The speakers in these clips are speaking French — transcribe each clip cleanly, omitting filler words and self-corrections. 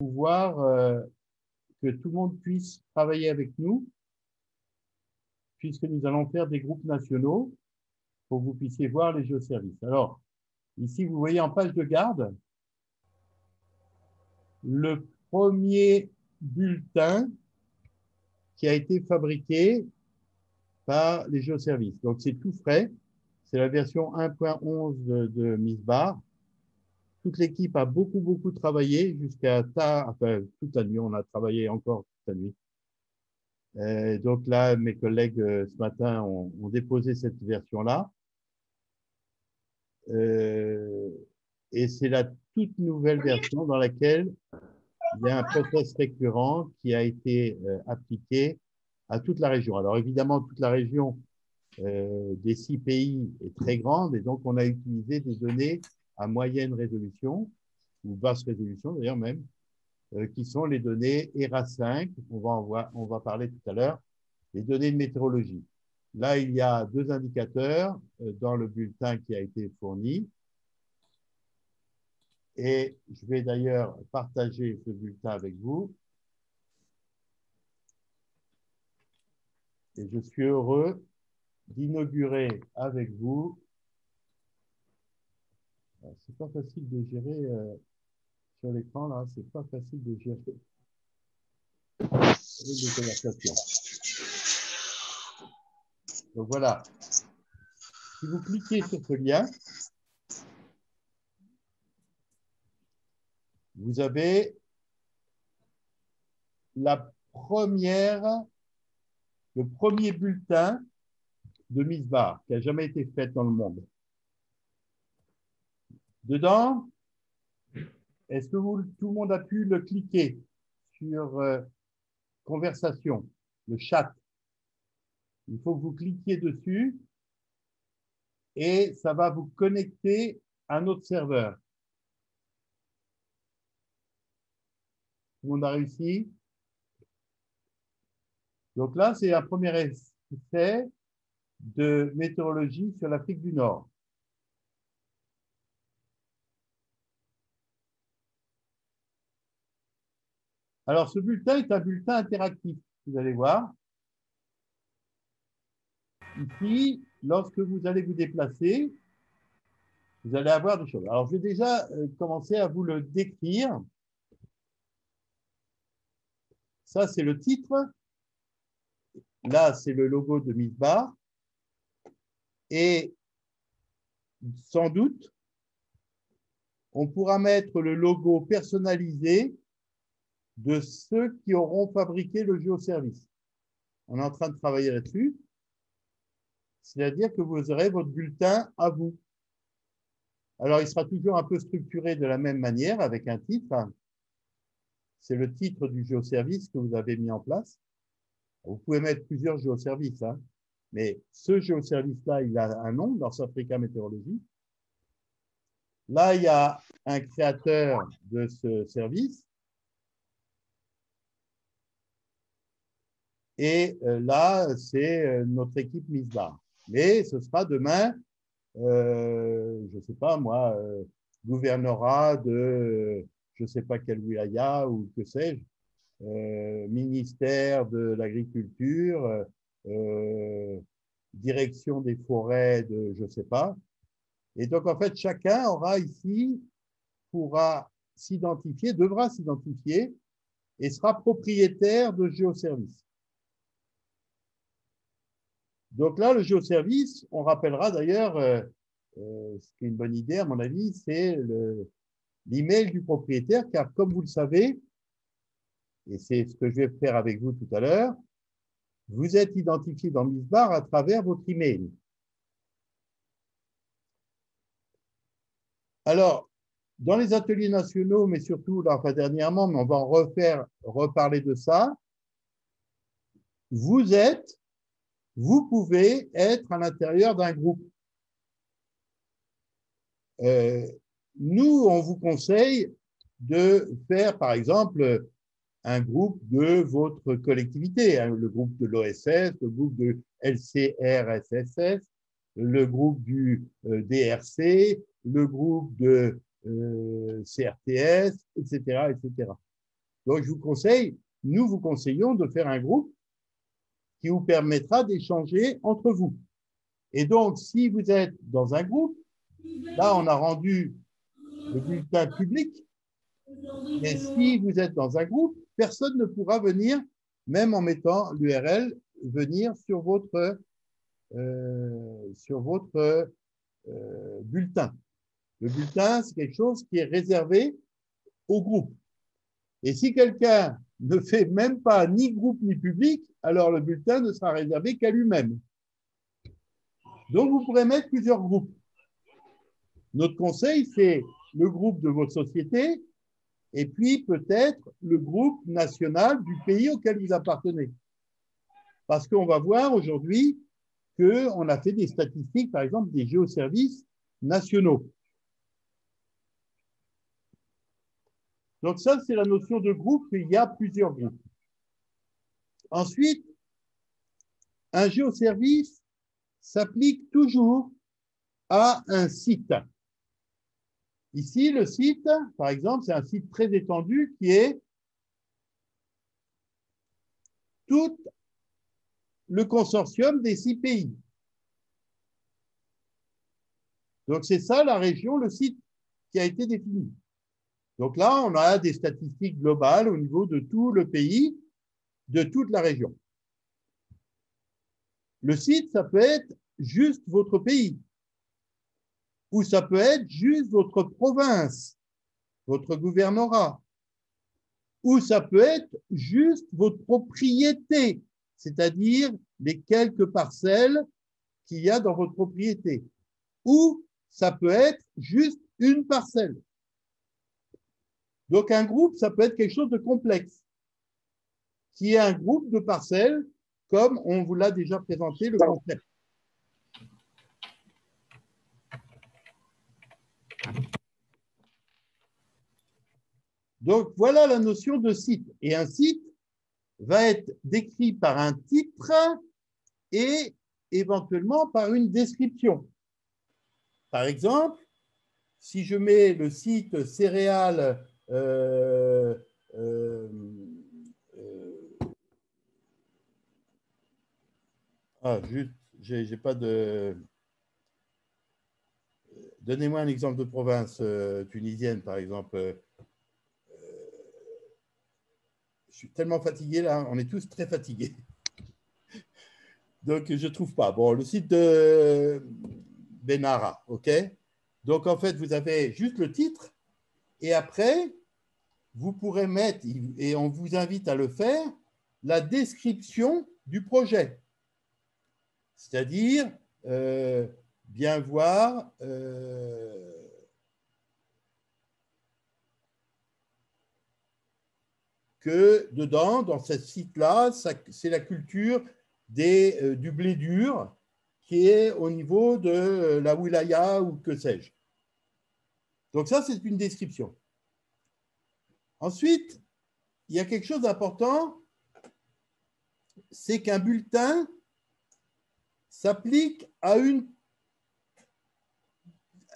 pouvoir que tout le monde puisse travailler avec nous, puisque nous allons faire des groupes nationaux pour que vous puissiez voir les géoservices. Alors, ici, vous voyez en page de garde, le premier bulletin qui a été fabriqué par les géoservices. Donc, c'est tout frais. C'est la version 1.11 de MISBAR. Toute l'équipe a beaucoup travaillé jusqu'à tard, enfin, toute la nuit. On a travaillé encore toute la nuit. Donc là, mes collègues ce matin ont déposé cette version-là. Et c'est la toute nouvelle version dans laquelle il y a un process récurrent qui a été appliqué à toute la région. Alors évidemment, toute la région des 6 pays est très grande et donc on a utilisé des données à moyenne résolution ou basse résolution d'ailleurs même, qui sont les données ERA5, on va parler tout à l'heure, les données de météorologie. Là, il y a 2 indicateurs dans le bulletin qui a été fourni. Et je vais d'ailleurs partager ce bulletin avec vous. Et je suis heureux d'inaugurer avec vous. C'est pas facile de gérer sur l'écran, là, c'est pas facile de gérer les conversations. Donc voilà. Si vous cliquez sur ce lien, vous avez le premier bulletin de MISBAR qui a jamais été fait dans le monde. Dedans, est-ce que tout le monde a pu le cliquer sur conversation, le chat? Il faut que vous cliquiez dessus et ça va vous connecter à notre serveur. Tout le monde a réussi? Donc là, c'est un premier essai de météorologie sur l'Afrique du Nord. Alors, ce bulletin est un bulletin interactif, vous allez voir. Ici, lorsque vous allez vous déplacer, vous allez avoir des choses. Alors, je vais déjà commencer à vous le décrire. Ça, c'est le titre. Là, c'est le logo de MISBAR. Et sans doute, on pourra mettre le logo personnalisé de ceux qui auront fabriqué le géoservice. On est en train de travailler là-dessus. C'est-à-dire que vous aurez votre bulletin à vous. Alors, il sera toujours un peu structuré de la même manière avec un titre. C'est le titre du géoservice que vous avez mis en place. Vous pouvez mettre plusieurs géoservices, hein, mais ce géoservice-là, il a un nom, North Africa Météorologie. Là, il y a un créateur de ce service. Et là, c'est notre équipe MISBAR. Mais ce sera demain, je ne sais pas moi, gouvernorat de je ne sais pas quel wilaya ou que sais-je, ministère de l'Agriculture, direction des forêts de je ne sais pas. Et donc, en fait, chacun aura ici, pourra s'identifier, devra s'identifier et sera propriétaire de géoservice. Donc là, le géoservice, on rappellera d'ailleurs, ce qui est une bonne idée à mon avis, c'est l'email du propriétaire, car comme vous le savez, et c'est ce que je vais faire avec vous tout à l'heure, vous êtes identifié dans MISBAR à travers votre email. Alors, dans les ateliers nationaux, mais surtout, là, enfin, dernièrement, mais on va en reparler de ça, vous pouvez être à l'intérieur d'un groupe. Nous, on vous conseille de faire, par exemple, un groupe de votre collectivité, hein, le groupe de l'OSS, le groupe de LCRSSS, le groupe du DRC, le groupe de CRTS, etc., etc. Donc, nous vous conseillons de faire un groupe qui vous permettra d'échanger entre vous. Et donc, si vous êtes dans un groupe, là, on a rendu le bulletin public. Et si vous êtes dans un groupe, personne ne pourra venir, même en mettant l'URL, venir sur votre bulletin. Le bulletin, c'est quelque chose qui est réservé au groupe. Et si quelqu'un ne fait même pas ni groupe ni public, alors le bulletin ne sera réservé qu'à lui-même. Donc, vous pourrez mettre plusieurs groupes. Notre conseil, c'est le groupe de votre société et puis peut-être le groupe national du pays auquel vous appartenez. Parce qu'on va voir aujourd'hui qu'on a fait des statistiques, par exemple, des géoservices nationaux. Donc ça, c'est la notion de groupe, il y a plusieurs groupes. Ensuite, un géoservice s'applique toujours à un site. Ici, le site, par exemple, c'est un site très étendu qui est tout le consortium des 6 pays. Donc, c'est ça la région, le site qui a été défini. Donc là, on a des statistiques globales au niveau de tout le pays, de toute la région. Le site, ça peut être juste votre pays, ou ça peut être juste votre province, votre gouvernorat, ou ça peut être juste votre propriété, c'est-à-dire les quelques parcelles qu'il y a dans votre propriété, ou ça peut être juste une parcelle. Donc, un groupe, ça peut être quelque chose de complexe, qui est un groupe de parcelles, comme on vous l'a déjà présenté, le concept. Donc, voilà la notion de site. Et un site va être décrit par un titre et éventuellement par une description. Par exemple, si je mets le site céréales juste, j'ai pas de... Donnez-moi un exemple de province tunisienne, par exemple. Je suis tellement fatigué là, on est tous très fatigués. Donc, je ne trouve pas. Bon, le site de Benara, OK? Donc, en fait, vous avez juste le titre et après, vous pourrez mettre, et on vous invite à le faire, la description du projet. C'est-à-dire, bien voir que dedans, dans ce site-là, c'est la culture du blé dur qui est au niveau de la wilaya ou que sais-je. Donc ça, c'est une description. Ensuite, il y a quelque chose d'important, c'est qu'un bulletin s'applique à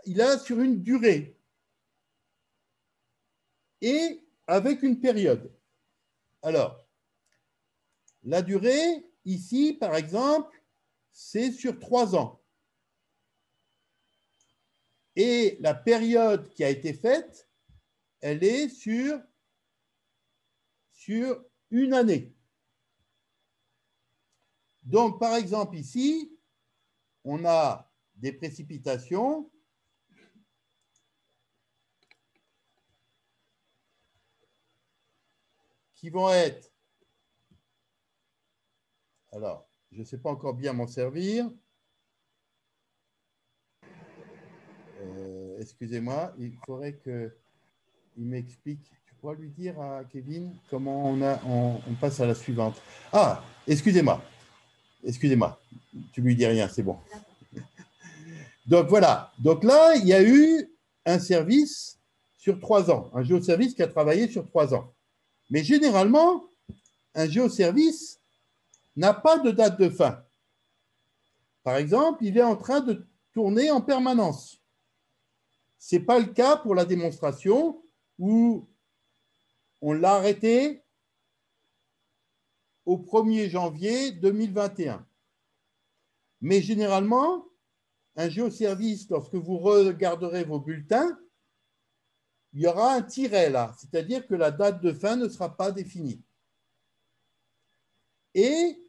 il a sur une durée et avec une période. Alors, la durée, ici, par exemple, c'est sur 3 ans. Et la période qui a été faite, elle est sur une année. Donc, par exemple, ici, on a des précipitations qui vont être... Alors, je ne sais pas encore bien m'en servir. Excusez-moi, il faudrait qu'il m'explique. Tu pourras lui dire à Kevin comment on passe à la suivante. Ah, excusez-moi. Excusez-moi. Tu lui dis rien, c'est bon. Donc voilà. Donc là, il y a eu un service sur 3 ans, un géoservice qui a travaillé sur 3 ans. Mais généralement, un géoservice n'a pas de date de fin. Par exemple, il est en train de tourner en permanence. Ce n'est pas le cas pour la démonstration où on l'a arrêté au 1er janvier 2021. Mais généralement, un géoservice, lorsque vous regarderez vos bulletins, il y aura un tiret là, c'est-à-dire que la date de fin ne sera pas définie. Et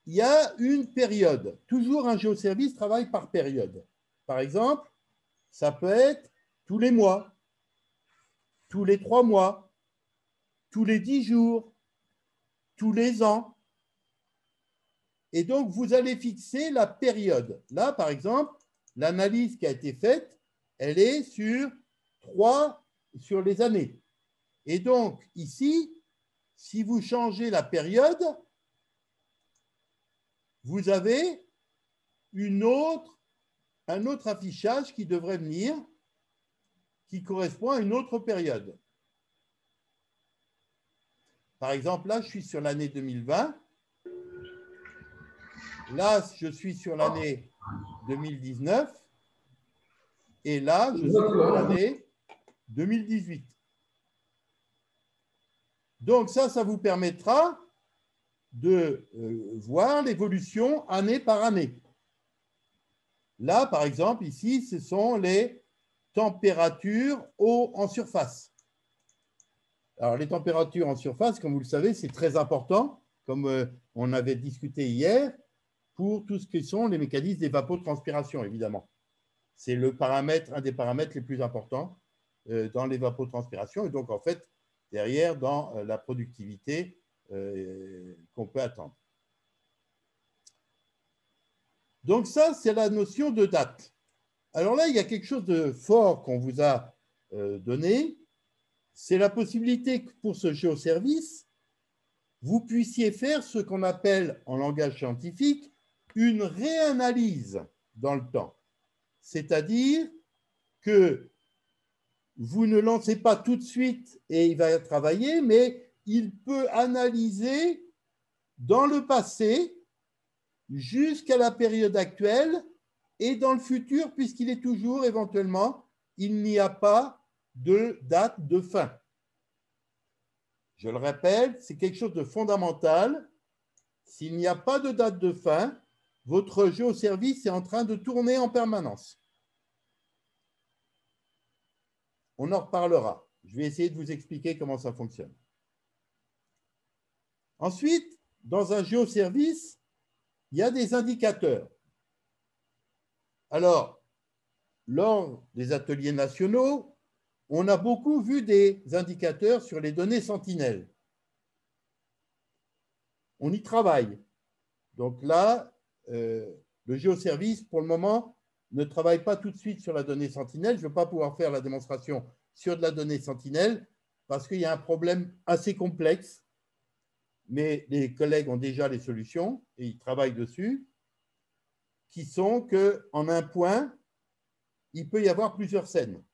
il y a une période. Toujours un géoservice travaille par période. Par exemple, ça peut être tous les mois, tous les 3 mois, tous les 10 jours, tous les ans. Et donc, vous allez fixer la période. Là, par exemple, l'analyse qui a été faite, elle est sur les années. Et donc, ici, si vous changez la période, vous avez un autre affichage qui devrait venir, qui correspond à une autre période. Par exemple, là, je suis sur l'année 2020. Là, je suis sur l'année 2019. Et là, je suis sur l'année 2018. Donc ça vous permettra de voir l'évolution année par année. Là, par exemple, ici, ce sont les températures eau en surface. Alors, les températures en surface, comme vous le savez, c'est très important, comme on avait discuté hier, pour tout ce qui sont les mécanismes d'évapotranspiration, évidemment. C'est un des paramètres les plus importants dans l'évapotranspiration. Et donc, en fait, derrière, dans la productivité qu'on peut attendre. Donc ça, c'est la notion de date. Alors là, il y a quelque chose de fort qu'on vous a donné. C'est la possibilité que pour ce géoservice, vous puissiez faire ce qu'on appelle en langage scientifique une réanalyse dans le temps. C'est-à-dire que vous ne lancez pas tout de suite et il va travailler, mais il peut analyser dans le passé jusqu'à la période actuelle et dans le futur, puisqu'il est toujours éventuellement, il n'y a pas de date de fin. Je le répète, c'est quelque chose de fondamental. S'il n'y a pas de date de fin, votre géoservice est en train de tourner en permanence. On en reparlera. Je vais essayer de vous expliquer comment ça fonctionne. Ensuite, dans un géoservice, il y a des indicateurs. Alors, lors des ateliers nationaux, on a beaucoup vu des indicateurs sur les données Sentinelle. On y travaille. Donc là, le géoservice, pour le moment, ne travaille pas tout de suite sur la donnée Sentinelle. Je ne vais pas pouvoir faire la démonstration sur de la donnée Sentinelle parce qu'il y a un problème assez complexe, mais les collègues ont déjà les solutions et ils travaillent dessus, qui sont qu'en un point, il peut y avoir plusieurs scènes.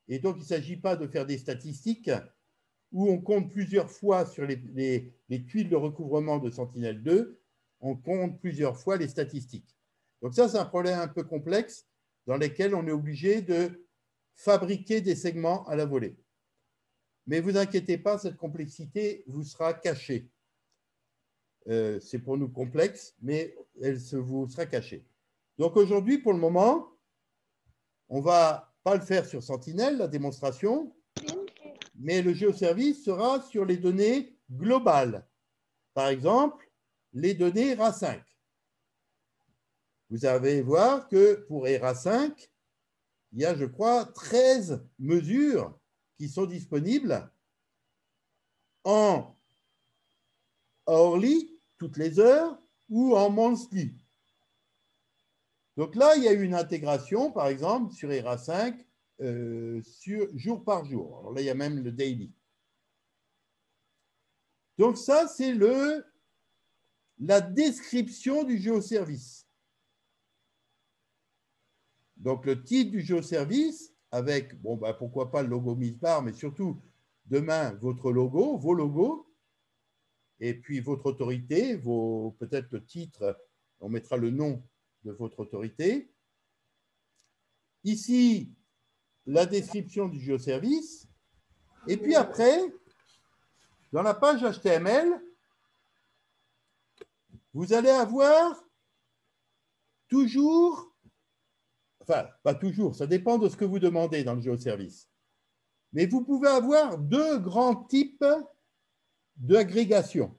Et donc, il ne s'agit pas de faire des statistiques où on compte plusieurs fois sur les tuiles de recouvrement de Sentinelle-2, on compte plusieurs fois les statistiques. Donc ça, c'est un problème un peu complexe dans lequel on est obligé de fabriquer des segments à la volée. Mais ne vous inquiétez pas, cette complexité vous sera cachée. C'est pour nous complexe, mais elle vous sera cachée. Donc aujourd'hui, pour le moment, on ne va pas le faire sur Sentinelle, la démonstration, mais le géoservice sera sur les données globales. Par exemple, les données ERA5. Vous allez voir que pour ERA5, il y a, je crois, 13 mesures qui sont disponibles en hourly, toutes les heures, ou en monthly. Donc là, il y a eu une intégration, par exemple, sur ERA5, jour par jour. Alors là, il y a même le daily. Donc ça, c'est la description du géoservice. Donc le titre du géoservice, avec, bon, bah, pourquoi pas le logo Misbar, mais surtout demain, votre logo, vos logos, et puis votre autorité, peut-être le titre, on mettra le nom de votre autorité. Ici, la description du géoservice. Et puis après, dans la page HTML, vous allez avoir toujours, enfin, pas toujours, ça dépend de ce que vous demandez dans le géoservice. Mais vous pouvez avoir deux grands types d'agrégation.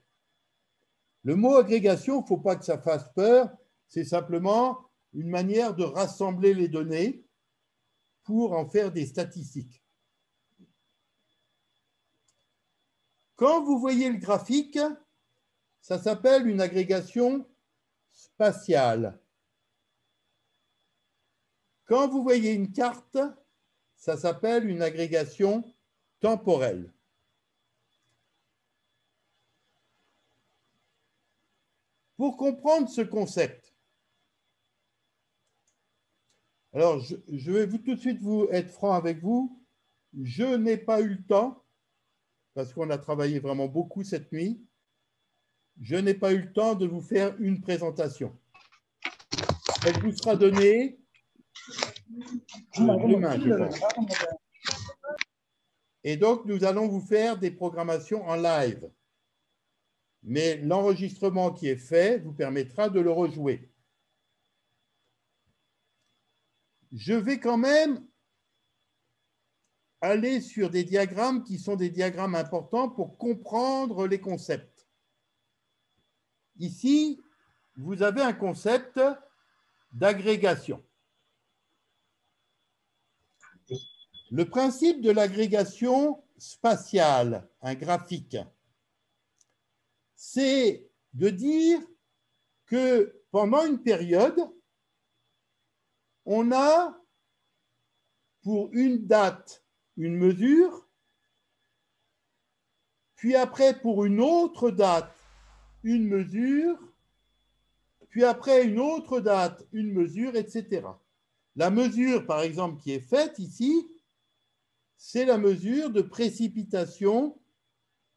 Le mot agrégation, il ne faut pas que ça fasse peur, c'est simplement une manière de rassembler les données pour en faire des statistiques. Quand vous voyez le graphique, ça s'appelle une agrégation spatiale. Quand vous voyez une carte, ça s'appelle une agrégation temporelle. Pour comprendre ce concept, alors je vais tout de suite être franc avec vous, je n'ai pas eu le temps, parce qu'on a travaillé vraiment beaucoup cette nuit, je n'ai pas eu le temps de vous faire une présentation. Elle vous sera donnée demain, je pense. Et donc, nous allons vous faire des programmations en live. Mais l'enregistrement qui est fait vous permettra de le rejouer. Je vais quand même aller sur des diagrammes qui sont des diagrammes importants pour comprendre les concepts. Ici, vous avez un concept d'agrégation. Le principe de l'agrégation spatiale, un graphique, c'est de dire que pendant une période, on a pour une date une mesure, puis après pour une autre date une mesure, puis après une autre date une mesure, etc. La mesure, par exemple, qui est faite ici, c'est la mesure de précipitation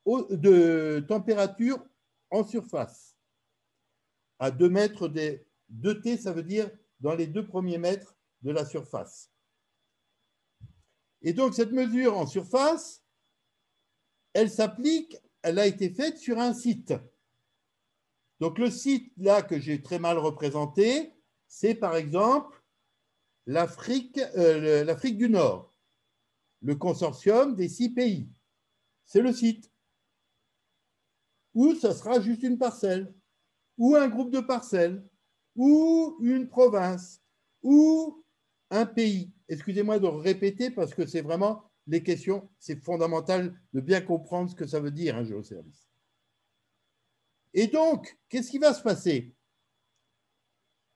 de température en surface. À 2 mètres des 2T, ça veut dire dans les 2 premiers mètres de la surface. Et donc, cette mesure en surface, elle s'applique, elle a été faite sur un site. Donc, le site là que j'ai très mal représenté, c'est par exemple l'Afrique du Nord, le consortium des 6 pays. C'est le site. Ou ça sera juste une parcelle, ou un groupe de parcelles, ou une province, ou un pays. Excusez-moi de répéter parce que c'est vraiment les questions, c'est fondamental de bien comprendre ce que ça veut dire un géoservice. Et donc, qu'est-ce qui va se passer?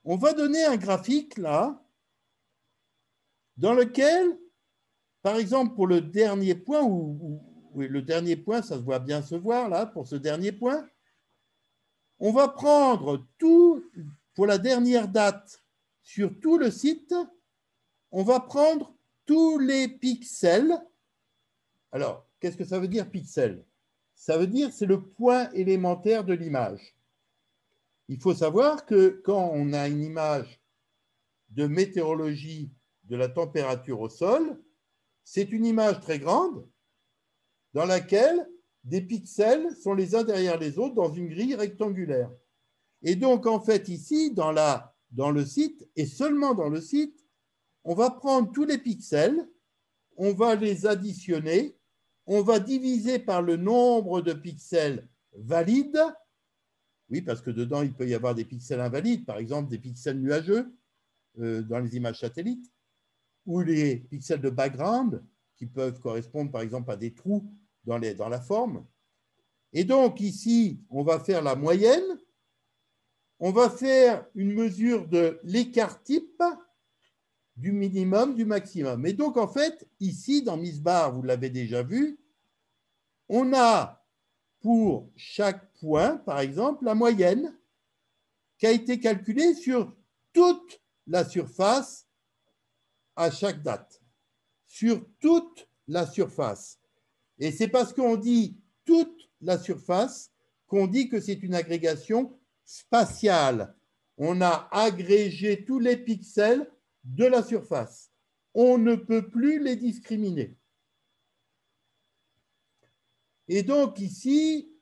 On va donner un graphique là, dans lequel, par exemple, pour le dernier point, oui, le dernier point, ça se voit bien se voir là, pour ce dernier point, on va prendre tout, pour la dernière date, sur tout le site, on va prendre tous les pixels. Alors, qu'est-ce que ça veut dire pixel? Ça veut dire c'est le point élémentaire de l'image. Il faut savoir que quand on a une image de météorologie de la température au sol, c'est une image très grande dans laquelle des pixels sont les uns derrière les autres dans une grille rectangulaire. Et donc, en fait, ici, dans le site, et seulement dans le site, on va prendre tous les pixels, on va les additionner, on va diviser par le nombre de pixels valides. Oui, parce que dedans, il peut y avoir des pixels invalides, par exemple des pixels nuageux dans les images satellites, ou les pixels de background qui peuvent correspondre, par exemple, à des trous dans la forme. Et donc, ici, on va faire la moyenne. On va faire une mesure de l'écart type du minimum, du maximum. Et donc, en fait, ici, dans MISBAR, vous l'avez déjà vu, on a pour chaque point, par exemple, la moyenne qui a été calculée sur toute la surface à chaque date. Sur toute la surface. Et c'est parce qu'on dit toute la surface qu'on dit que c'est une agrégation spatiale. On a agrégé tous les pixels de la surface. On ne peut plus les discriminer. Et donc ici,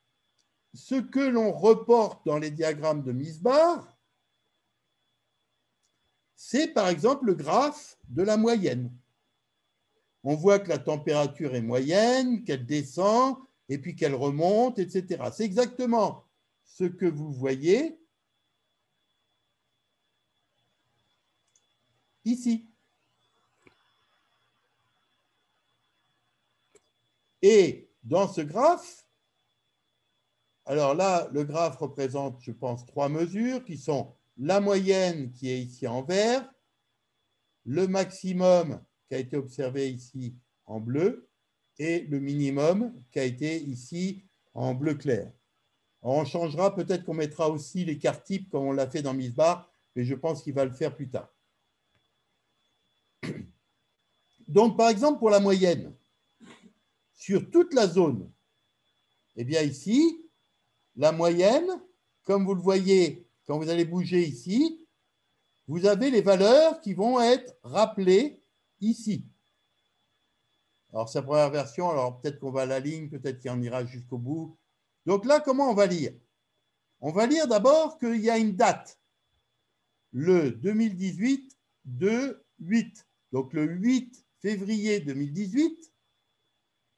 ce que l'on reporte dans les diagrammes de Misbach, c'est par exemple le graphe de la moyenne. On voit que la température est moyenne, qu'elle descend, et puis qu'elle remonte, etc. C'est exactement ce que vous voyez ici. Et dans ce graphe, alors là, le graphe représente, je pense, 3 mesures qui sont la moyenne qui est ici en vert, le maximum qui a été observé ici en bleu et le minimum qui a été ici en bleu clair. Alors, on changera, peut-être qu'on mettra aussi l'écart type comme on l'a fait dans Misbach, mais je pense qu'il va le faire plus tard. Donc, par exemple, pour la moyenne, sur toute la zone, eh bien ici, la moyenne, comme vous le voyez quand vous allez bouger ici, vous avez les valeurs qui vont être rappelées ici. Alors, c'est la première version, alors peut-être qu'on va à la ligne, peut-être qu'il en ira jusqu'au bout. Donc là, comment on va lire? On va lire d'abord qu'il y a une date, le 2018-2-8. Donc le 8 février 2018,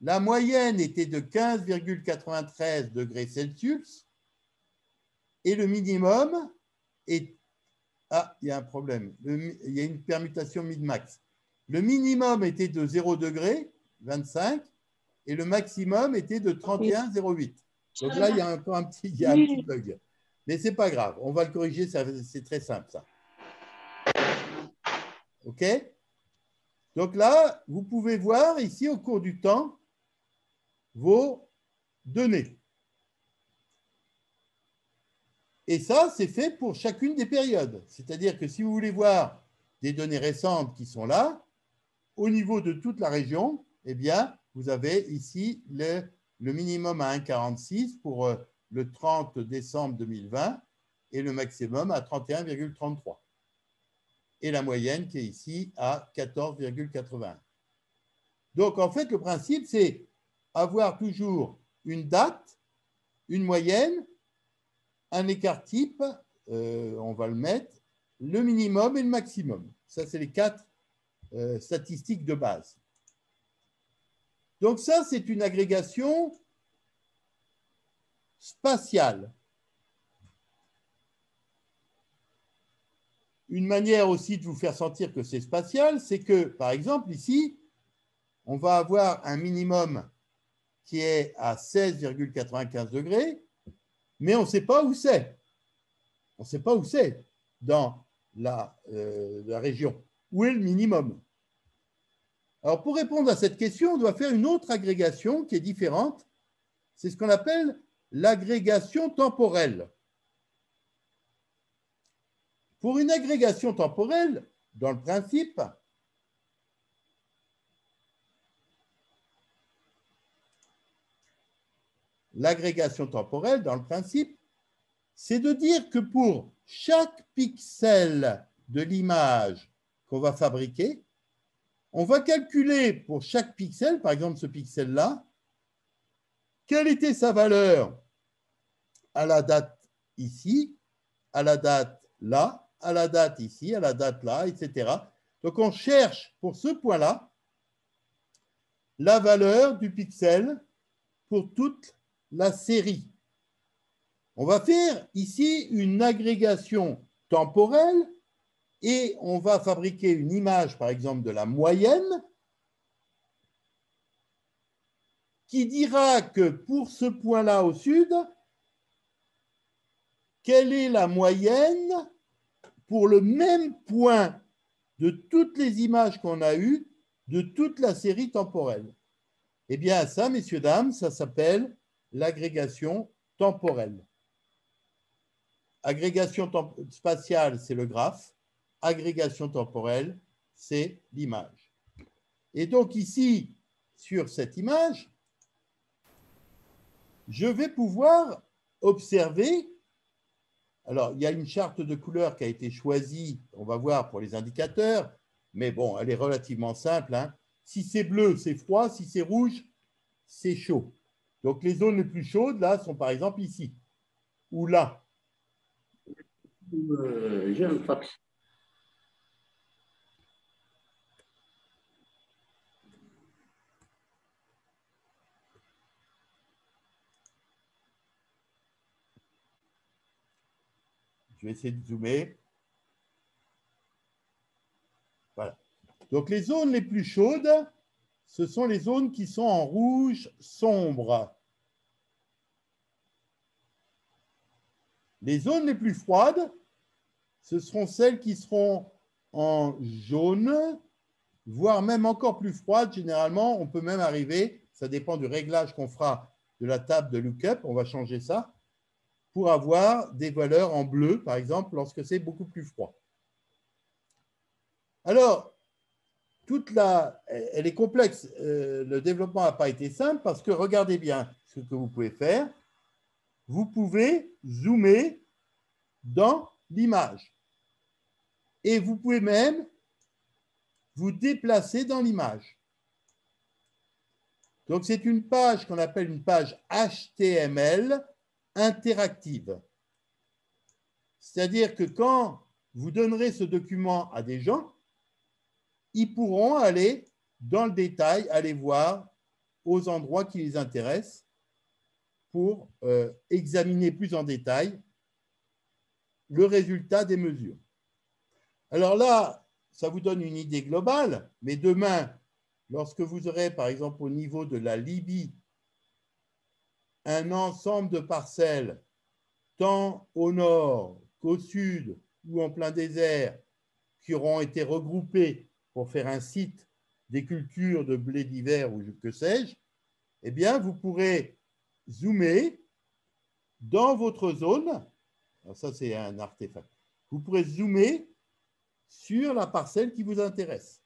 la moyenne était de 15,93 degrés Celsius et le minimum est... Ah, il y a un problème. Il y a une permutation min-max. Le minimum était de 0 degré, 25, et le maximum était de 31,08. Donc là, il y a encore un petit bug. Mais ce n'est pas grave. On va le corriger. C'est très simple, ça. OK? Donc là, vous pouvez voir ici, au cours du temps, vos données. Et ça, c'est fait pour chacune des périodes. C'est-à-dire que si vous voulez voir des données récentes qui sont là, au niveau de toute la région, eh bien, vous avez ici le minimum à 1,46 pour le 30 décembre 2020 et le maximum à 31,33. Et la moyenne qui est ici à 14,81. Donc, en fait, le principe, c'est avoir toujours une date, une moyenne, un écart type, on va le mettre, le minimum et le maximum. Ça, c'est les 4 statistiques de base. Donc ça, c'est une agrégation spatiale. Une manière aussi de vous faire sentir que c'est spatial, c'est que, par exemple, ici, on va avoir un minimum qui est à 16,95 degrés, mais on ne sait pas où c'est. On ne sait pas où c'est dans la région. Où est le minimum? Alors, pour répondre à cette question, on doit faire une autre agrégation qui est différente. C'est ce qu'on appelle l'agrégation temporelle. Pour une agrégation temporelle, dans le principe, l'agrégation temporelle, dans le principe, c'est de dire que pour chaque pixel de l'image qu'on va fabriquer, on va calculer pour chaque pixel, par exemple ce pixel-là, quelle était sa valeur à la date ici, à la date là, à la date ici, à la date là, etc. Donc on cherche pour ce point-là la valeur du pixel pour toute la série. On va faire ici une agrégation temporelle et on va fabriquer une image, par exemple, de la moyenne qui dira que pour ce point-là au sud, quelle est la moyenne pour le même point de toutes les images qu'on a eues de toute la série temporelle. Eh bien, ça, messieurs, dames, ça s'appelle l'agrégation temporelle. Agrégation spatiale, c'est le graphe. Agrégation temporelle, c'est l'image. Et donc ici, sur cette image, je vais pouvoir observer, alors il y a une charte de couleurs qui a été choisie, on va voir pour les indicateurs, mais bon, elle est relativement simple. Hein. Si c'est bleu, c'est froid, si c'est rouge, c'est chaud. Donc, les zones les plus chaudes, là, sont par exemple ici, ou là. J'ai un fax. Je vais essayer de zoomer. Voilà. Donc, les zones les plus chaudes, ce sont les zones qui sont en rouge sombre. Les zones les plus froides, ce seront celles qui seront en jaune, voire même encore plus froides. Généralement, on peut même arriver, ça dépend du réglage qu'on fera de la table de lookup, on va changer ça, pour avoir des valeurs en bleu, par exemple, lorsque c'est beaucoup plus froid. Alors, elle est complexe. Le développement n'a pas été simple parce que regardez bien ce que vous pouvez faire. Vous pouvez zoomer dans l'image. Et vous pouvez même vous déplacer dans l'image. Donc, c'est une page qu'on appelle une page HTML interactive. C'est-à-dire que quand vous donnerez ce document à des gens, ils pourront aller dans le détail, aller voir aux endroits qui les intéressent pour examiner plus en détail le résultat des mesures. Alors là, ça vous donne une idée globale, mais demain, lorsque vous aurez, par exemple, au niveau de la Libye, un ensemble de parcelles, tant au nord qu'au sud ou en plein désert, qui auront été regroupées pour faire un site des cultures de blé d'hiver ou que sais-je, eh bien, vous pourrez zoomer dans votre zone. Alors ça, c'est un artefact. Vous pourrez zoomer sur la parcelle qui vous intéresse.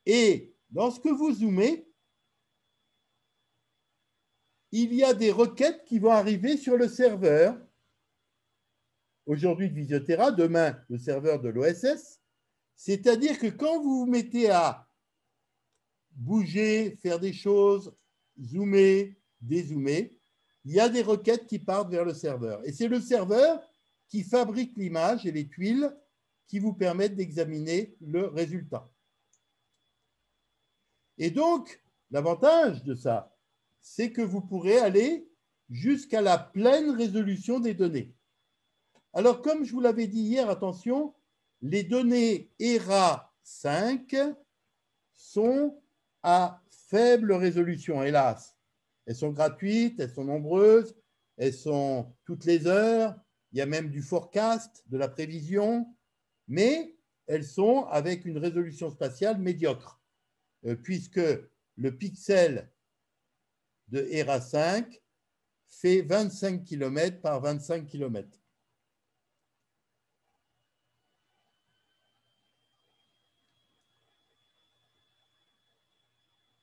Et lorsque vous zoomez, il y a des requêtes qui vont arriver sur le serveur. Aujourd'hui de Visiotera, demain le serveur de l'OSS. C'est-à-dire que quand vous vous mettez à bouger, faire des choses, zoomer, dézoomer, il y a des requêtes qui partent vers le serveur. Et c'est le serveur qui fabrique l'image et les tuiles qui vous permettent d'examiner le résultat. Et donc, l'avantage de ça, c'est que vous pourrez aller jusqu'à la pleine résolution des données. Alors, comme je vous l'avais dit hier, attention, les données ERA 5 sont à faible résolution, hélas. Elles sont gratuites, elles sont nombreuses, elles sont toutes les heures, il y a même du forecast, de la prévision, mais elles sont avec une résolution spatiale médiocre, puisque le pixel de ERA 5 fait 25 km par 25 km.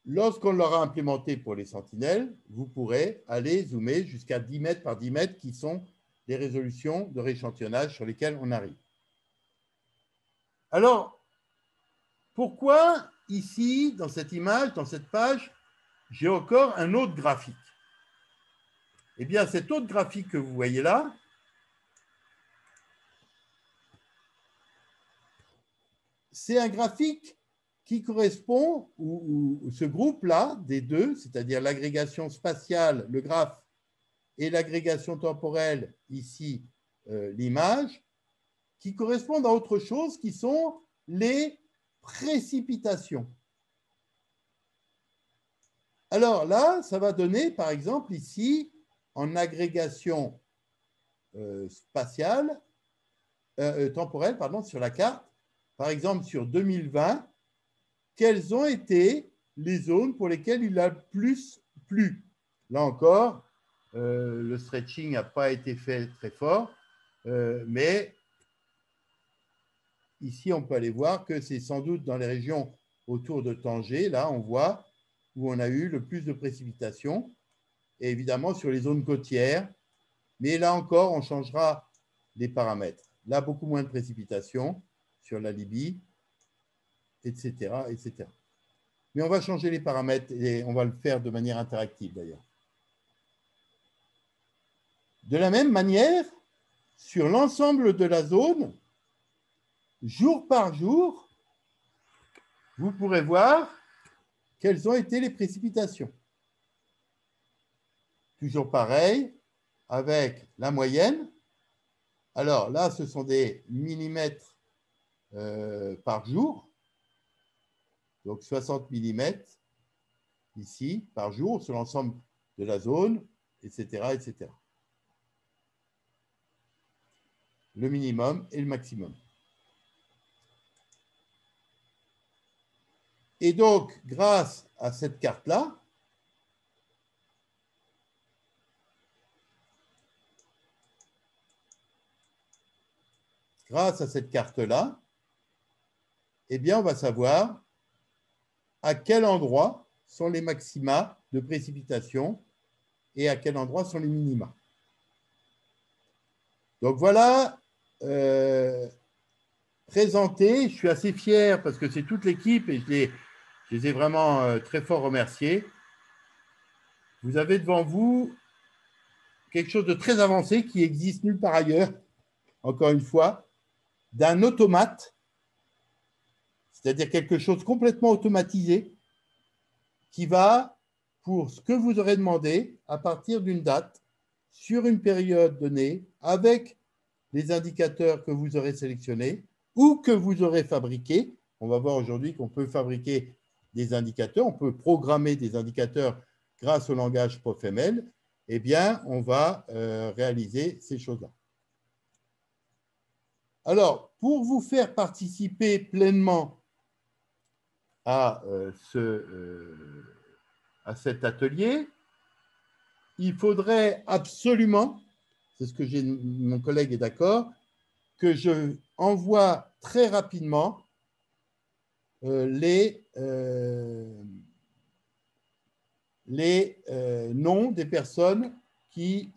Lorsqu'on l'aura implémenté pour les sentinelles, vous pourrez aller zoomer jusqu'à 10 mètres par 10 mètres qui sont les résolutions de rééchantillonnage sur lesquelles on arrive. Alors, pourquoi ici, dans cette image, dans cette page, j'ai encore un autre graphique? Eh bien, cet autre graphique que vous voyez là, c'est un graphique qui correspond, ou ce groupe-là, des deux, c'est-à-dire l'agrégation spatiale, le graphe, et l'agrégation temporelle, ici, l'image, qui correspondent à autre chose, qui sont les précipitations. Alors là, ça va donner, par exemple, ici, en agrégation spatiale, temporelle, pardon, sur la carte, par exemple, sur 2020, quelles ont été les zones pour lesquelles il a le plus plu. Là encore, le stretching n'a pas été fait très fort, mais ici, on peut aller voir que c'est sans doute dans les régions autour de Tanger, là, on voit où on a eu le plus de précipitations, et évidemment sur les zones côtières, mais là encore, on changera les paramètres. Là, beaucoup moins de précipitations sur la Libye, etc., etc. Mais on va changer les paramètres et on va le faire de manière interactive d'ailleurs. De la même manière, sur l'ensemble de la zone, jour par jour, vous pourrez voir quelles ont été les précipitations. Toujours pareil, avec la moyenne. Alors là, ce sont des millimètres par jour. Donc 60 millimètres ici par jour sur l'ensemble de la zone, etc., etc. Le minimum et le maximum. Et donc, grâce à cette carte-là, eh bien, on va savoir à quel endroit sont les maxima de précipitation et à quel endroit sont les minima. Donc voilà, présenté, je suis assez fier parce que c'est toute l'équipe et je les ai vraiment très fort remerciés. Vous avez devant vous quelque chose de très avancé qui existe nulle part ailleurs, encore une fois, d'un automate, c'est-à-dire quelque chose complètement automatisé qui va, pour ce que vous aurez demandé, à partir d'une date, sur une période donnée, avec les indicateurs que vous aurez sélectionnés ou que vous aurez fabriqués. On va voir aujourd'hui qu'on peut fabriquer des indicateurs, on peut programmer des indicateurs grâce au langage POFML. Eh bien, on va réaliser ces choses-là. Alors, pour vous faire participer pleinement à cet atelier, il faudrait absolument, c'est ce que mon collègue est d'accord, que je envoie très rapidement les noms des personnes qui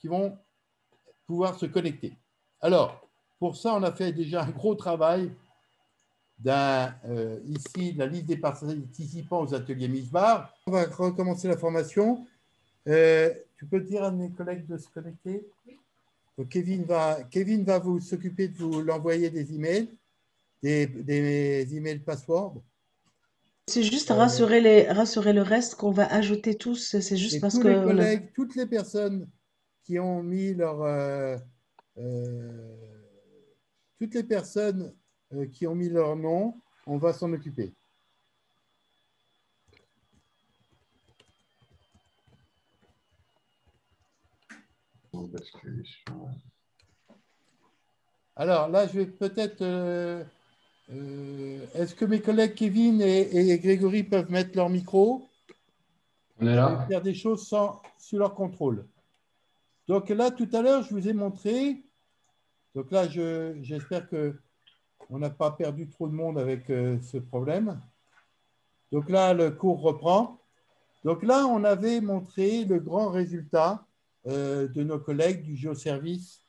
vont pouvoir se connecter. Alors, pour ça, on a fait déjà un gros travail ici, la liste des participants aux ateliers Misbar. On va recommencer la formation. Tu peux dire à mes collègues de se connecter? Donc, Kevin va vous s'occuper de vous l'envoyer des emails, des emails password. C'est juste rassurer le reste qu'on va ajouter tous. C'est juste Et parce tous les que collègues, toutes les personnes qui ont mis toutes les personnes qui ont mis leur nom, on va s'en occuper. Alors là, je vais peut-être... est-ce que mes collègues Kevin et Grégory peuvent mettre leur micro? On est Je vais là. faire des choses sous leur contrôle. Donc là, tout à l'heure, je vous ai montré. Donc là, j'espère qu'on n'a pas perdu trop de monde avec ce problème. Donc là, le cours reprend. Donc là, on avait montré le grand résultat de nos collègues du géoservice.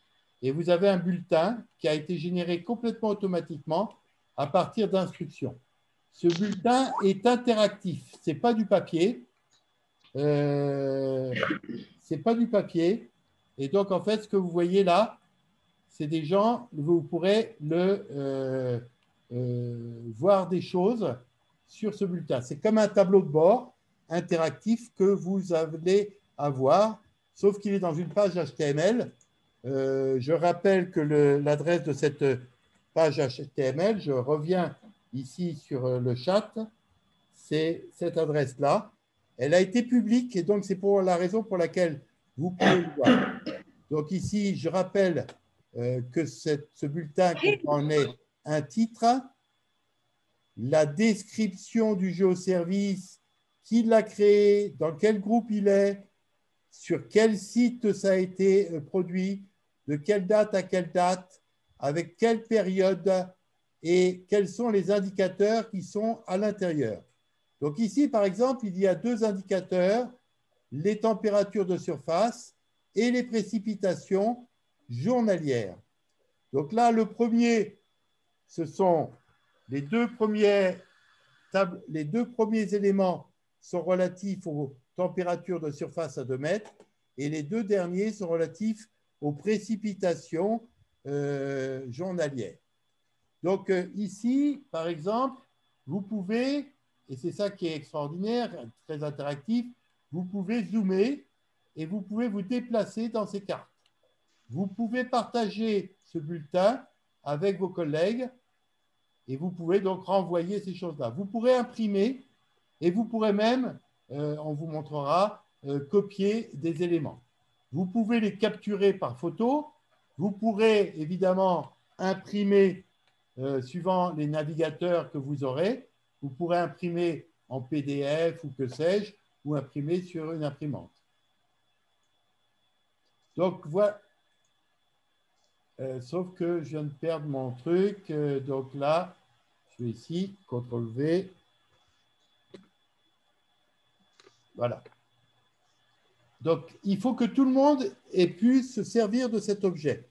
Et vous avez un bulletin qui a été généré complètement automatiquement à partir d'instructions. Ce bulletin est interactif. Ce n'est pas du papier. C'est pas du papier. Et donc, en fait, ce que vous voyez là, c'est des gens, vous pourrez voir des choses sur ce bulletin. C'est comme un tableau de bord interactif que vous allez avoir, sauf qu'il est dans une page HTML. Je rappelle que l'adresse de cette page HTML, je reviens ici sur le chat, c'est cette adresse-là. Elle a été publique et donc c'est pour la raison pour laquelle vous pouvez le voir. Donc ici, je rappelle que ce bulletin comprenait un titre, la description du géoservice, qui l'a créé, dans quel groupe il est, sur quel site ça a été produit, de quelle date à quelle date, avec quelle période et quels sont les indicateurs qui sont à l'intérieur. Donc ici, par exemple, il y a deux indicateurs, les températures de surface et les précipitations journalières. Donc là, le premier, ce sont les deux premiers éléments sont relatifs aux températures de surface à 2 mètres et les deux derniers sont relatifs aux précipitations journalières. Donc ici, par exemple, vous pouvez, et c'est ça qui est extraordinaire, très interactif, vous pouvez zoomer et vous pouvez vous déplacer dans ces cartes. Vous pouvez partager ce bulletin avec vos collègues et vous pouvez donc renvoyer ces choses-là. Vous pourrez imprimer et vous pourrez même, on vous montrera, copier des éléments. Vous pouvez les capturer par photo. Vous pourrez évidemment imprimer suivant les navigateurs que vous aurez. Vous pourrez imprimer en PDF ou que sais-je, ou imprimer sur une imprimante. Donc, voilà. Sauf que je viens de perdre mon truc. Donc là, je vais ici, CTRL V. Voilà. Donc, il faut que tout le monde puisse se servir de cet objet.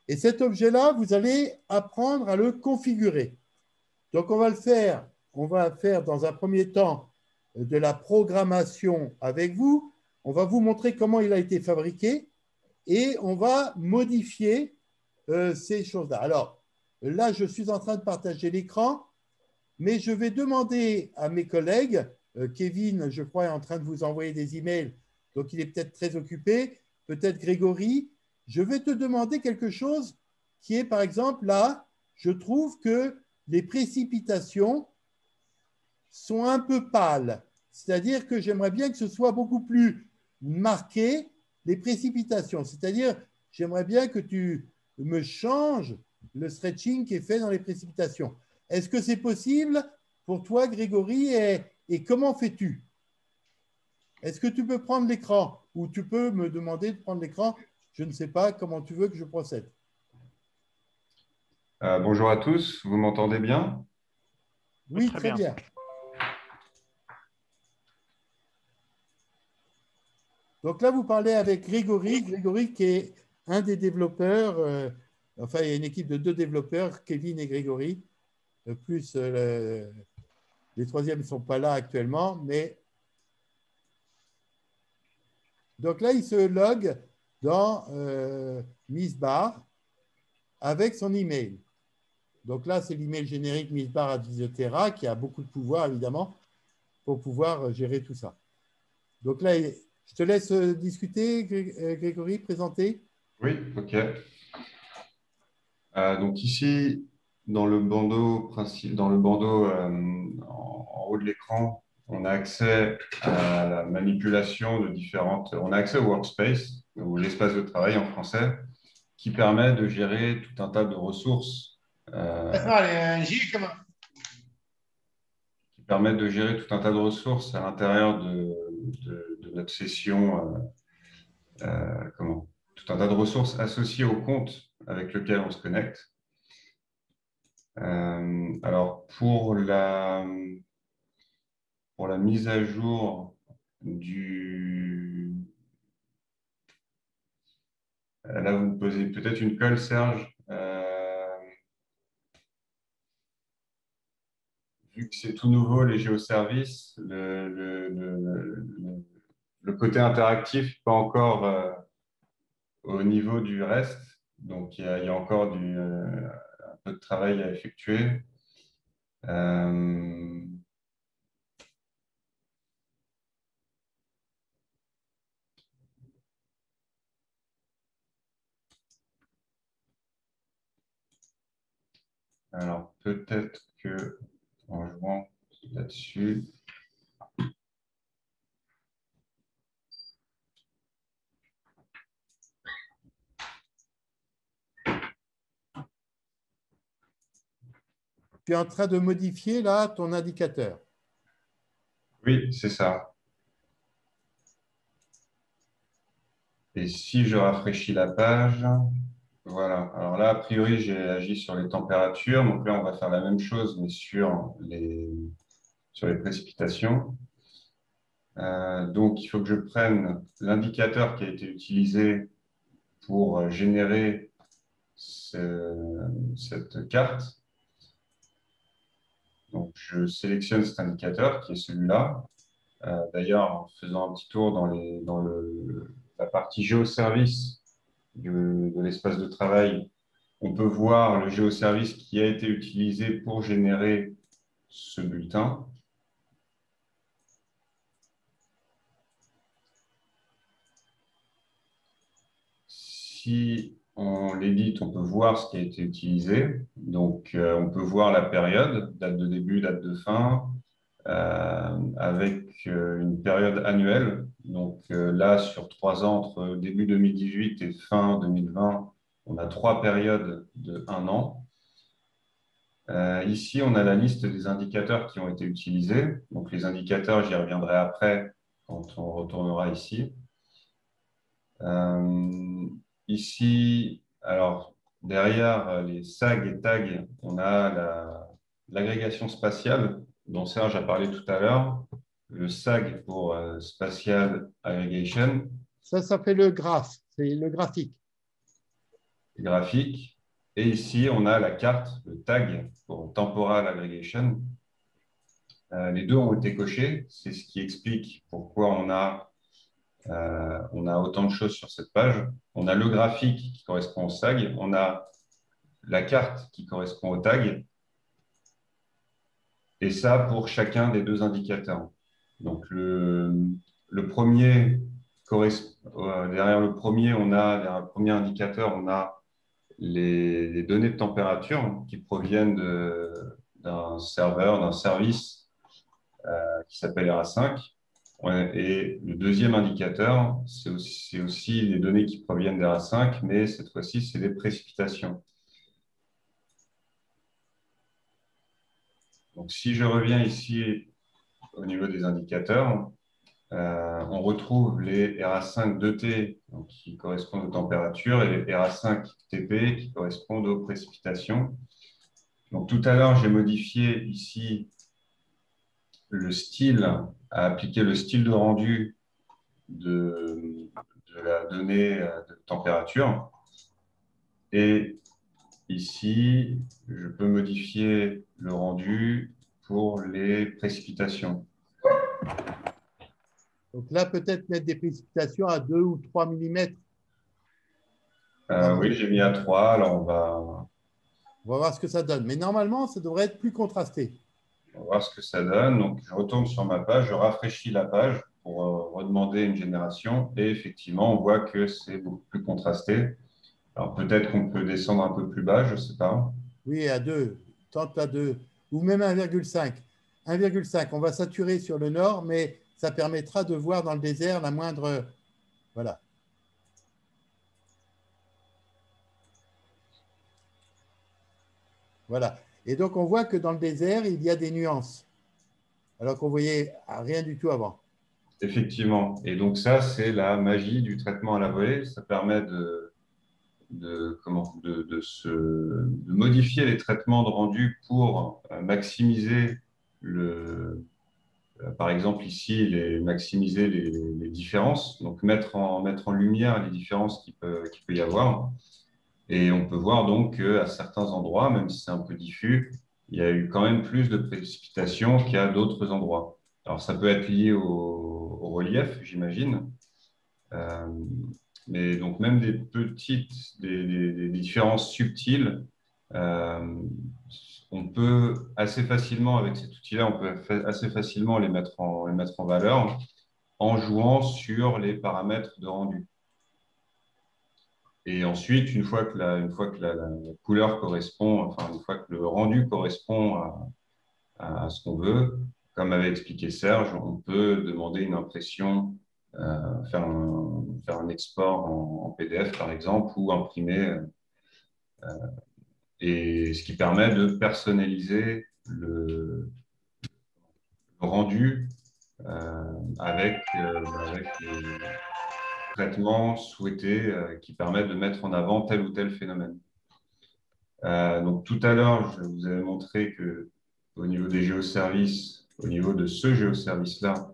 Et cet objet-là, vous allez apprendre à le configurer. Donc, on va faire dans un premier temps de la programmation avec vous. On va vous montrer comment il a été fabriqué et on va modifier ces choses-là. Alors, là, je suis en train de partager l'écran, mais je vais demander à mes collègues, Kevin, je crois, est en train de vous envoyer des emails, donc il est peut-être très occupé, peut-être Grégory, je vais te demander quelque chose qui est, par exemple, là, je trouve que les précipitations sont un peu pâles, c'est-à-dire que j'aimerais bien que ce soit beaucoup plus marqué, les précipitations, c'est-à-dire j'aimerais bien que tu me changes le stretching qui est fait dans les précipitations. Est-ce que c'est possible pour toi, Grégory, et comment fais-tu? Est-ce que tu peux prendre l'écran ou tu peux me demander de prendre l'écran? Je ne sais pas comment tu veux que je procède. Bonjour à tous, vous m'entendez bien? Oui, très bien. Donc là, vous parlez avec Grégory. Grégory qui est un des développeurs, enfin, il y a une équipe de 2 développeurs, Kevin et Grégory, plus les troisièmes ne sont pas là actuellement, mais donc là, il se log dans Misbar avec son email. Donc là, c'est l'email générique misbar@Visiotera qui a beaucoup de pouvoir, évidemment, pour pouvoir gérer tout ça. Donc là, je te laisse discuter, Grégory, présenter. Oui, ok. Donc ici, dans le bandeau, en haut de l'écran, on a accès à la manipulation de différentes. On a accès au workspace, ou l'espace de travail en français, qui permet de gérer tout un tas de ressources, qui permettent de gérer tout un tas de ressources à l'intérieur de notre session. Tout un tas de ressources associées au compte avec lequel on se connecte. Alors, pour la mise à jour du... Là, vous me posez peut-être une colle, Serge. Vu que c'est tout nouveau, les géoservices, le côté interactif n'est pas encore au niveau du reste. Donc, il y a encore un peu de travail à effectuer. Alors, peut-être que en jouant là-dessus, Tu es en train de modifier là ton indicateur. oui, c'est ça. Et si je rafraîchis la page, voilà. Alors là, a priori, j'ai agi sur les températures. Donc là, on va faire la même chose, mais sur les précipitations. Donc, il faut que je prenne l'indicateur qui a été utilisé pour générer cette carte. Donc, je sélectionne cet indicateur qui est celui-là. D'ailleurs, en faisant un petit tour dans la partie géoservice de l'espace de travail, on peut voir le géoservice qui a été utilisé pour générer ce bulletin. Si on l'édite, on peut voir ce qui a été utilisé. Donc, on peut voir la période, date de début, date de fin, avec une période annuelle. Donc là, sur 3 ans, entre début 2018 et fin 2020, on a 3 périodes de 1 an. Ici, on a la liste des indicateurs qui ont été utilisés. Donc les indicateurs, j'y reviendrai après quand on retournera ici. Ici, alors derrière les SAG et TAG, on a l'agrégation spatiale dont Serge a parlé tout à l'heure, le SAG pour Spatial Aggregation. Ça fait le graphe, c'est le graphique. Graphique. Et ici, on a la carte, le TAG pour Temporal Aggregation. Les deux ont été cochés. C'est ce qui explique pourquoi on a autant de choses sur cette page. On a le graphique qui correspond au SAG. On a la carte qui correspond au TAG. Et ça pour chacun des deux indicateurs. Donc, le premier derrière le premier, derrière le premier indicateur, on a les données de température qui proviennent d'un serveur, d'un service qui s'appelle RA5. Et le deuxième indicateur, c'est aussi les données qui proviennent d'RA5, mais cette fois-ci, c'est les précipitations. Donc, si je reviens ici au niveau des indicateurs, on retrouve les RA5 2T donc, qui correspondent aux températures et les RA5 TP qui correspondent aux précipitations. Donc, tout à l'heure, j'ai modifié ici le style, à appliquer le style de rendu de la donnée de température. Et ici, je peux modifier le rendu pour les précipitations. Donc là, peut-être mettre des précipitations à 2 ou 3 mm. Oui, j'ai mis à 3. Alors, on va voir ce que ça donne. Mais normalement, ça devrait être plus contrasté. On va voir ce que ça donne. Donc, je retourne sur ma page, je rafraîchis la page pour redemander une génération. Et effectivement, on voit que c'est beaucoup plus contrasté. Alors, peut-être qu'on peut descendre un peu plus bas, je ne sais pas. Oui, à 2. Tente à 2. Ou même 1,5. 1,5. On va saturer sur le nord, mais ça permettra de voir dans le désert la moindre... Voilà. Voilà. Et donc, on voit que dans le désert, il y a des nuances, alors qu'on voyait rien du tout avant. Effectivement. Et donc, ça, c'est la magie du traitement à la volée. Ça permet de modifier les traitements de rendu pour maximiser par exemple, ici, maximiser les différences, donc mettre en lumière les différences qu'il peut y avoir. Et on peut voir donc qu'à certains endroits, même si c'est un peu diffus, il y a eu quand même plus de précipitations qu'à d'autres endroits. Alors, ça peut être lié au relief, j'imagine. Mais donc, même des différences subtiles, on peut assez facilement, avec cet outil-là, on peut assez facilement les mettre en valeur en jouant sur les paramètres de rendu. Et ensuite, une fois que la couleur correspond, enfin, une fois que le rendu correspond à ce qu'on veut, comme avait expliqué Serge, on peut demander une impression, faire un export en PDF, par exemple, ou imprimer, et ce qui permet de personnaliser le rendu avec les traitements souhaités qui permettent de mettre en avant tel ou tel phénomène. Donc tout à l'heure, je vous avais montré que au niveau des géoservices, au niveau de ce géoservice-là,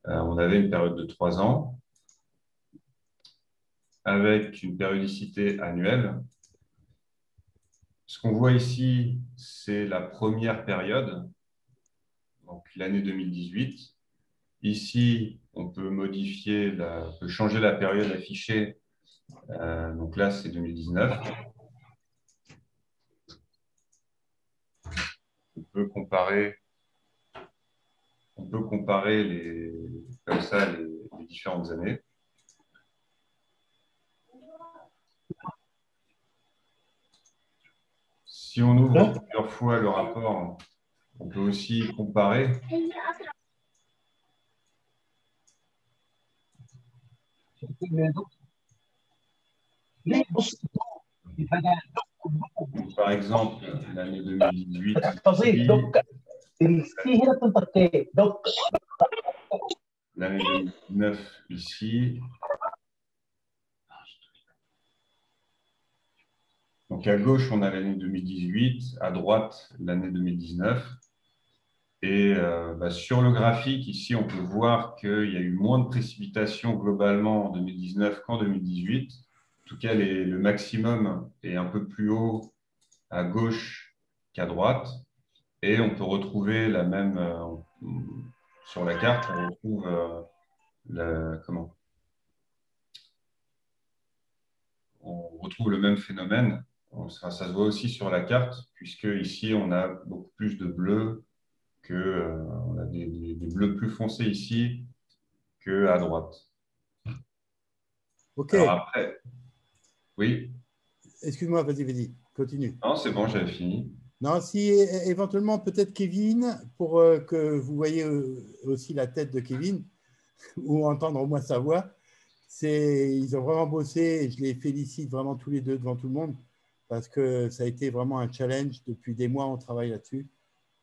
on avait une période de 3 ans avec une périodicité annuelle. Ce qu'on voit ici, c'est la première période, donc l'année 2018. Ici, on peut modifier, on peut changer la période affichée. Donc là, c'est 2019. On peut comparer, comme ça les différentes années. Si on ouvre plusieurs fois le rapport, on peut aussi comparer. Donc, par exemple, l'année 2018, l'année 2019 ici. Donc à gauche, on a l'année 2018, à droite, l'année 2019. Et sur le graphique, ici, on peut voir qu'il y a eu moins de précipitations globalement en 2019 qu'en 2018. En tout cas, le maximum est un peu plus haut à gauche qu'à droite. Et on peut retrouver la même, sur la carte, on retrouve on retrouve le même phénomène. Ça se voit aussi sur la carte, puisque ici, on a beaucoup plus de bleu, on a des bleus plus foncés ici qu'à droite. OK. Alors après, oui. Excuse-moi, vas-y, continue. Non, c'est bon, j'avais fini. Non, si éventuellement, peut-être Kevin, pour que vous voyez aussi la tête de Kevin, ou entendre au moins sa voix. Ils ont vraiment bossé et je les félicite vraiment tous les deux devant tout le monde parce que ça a été vraiment un challenge. Depuis des mois, on travaille là-dessus.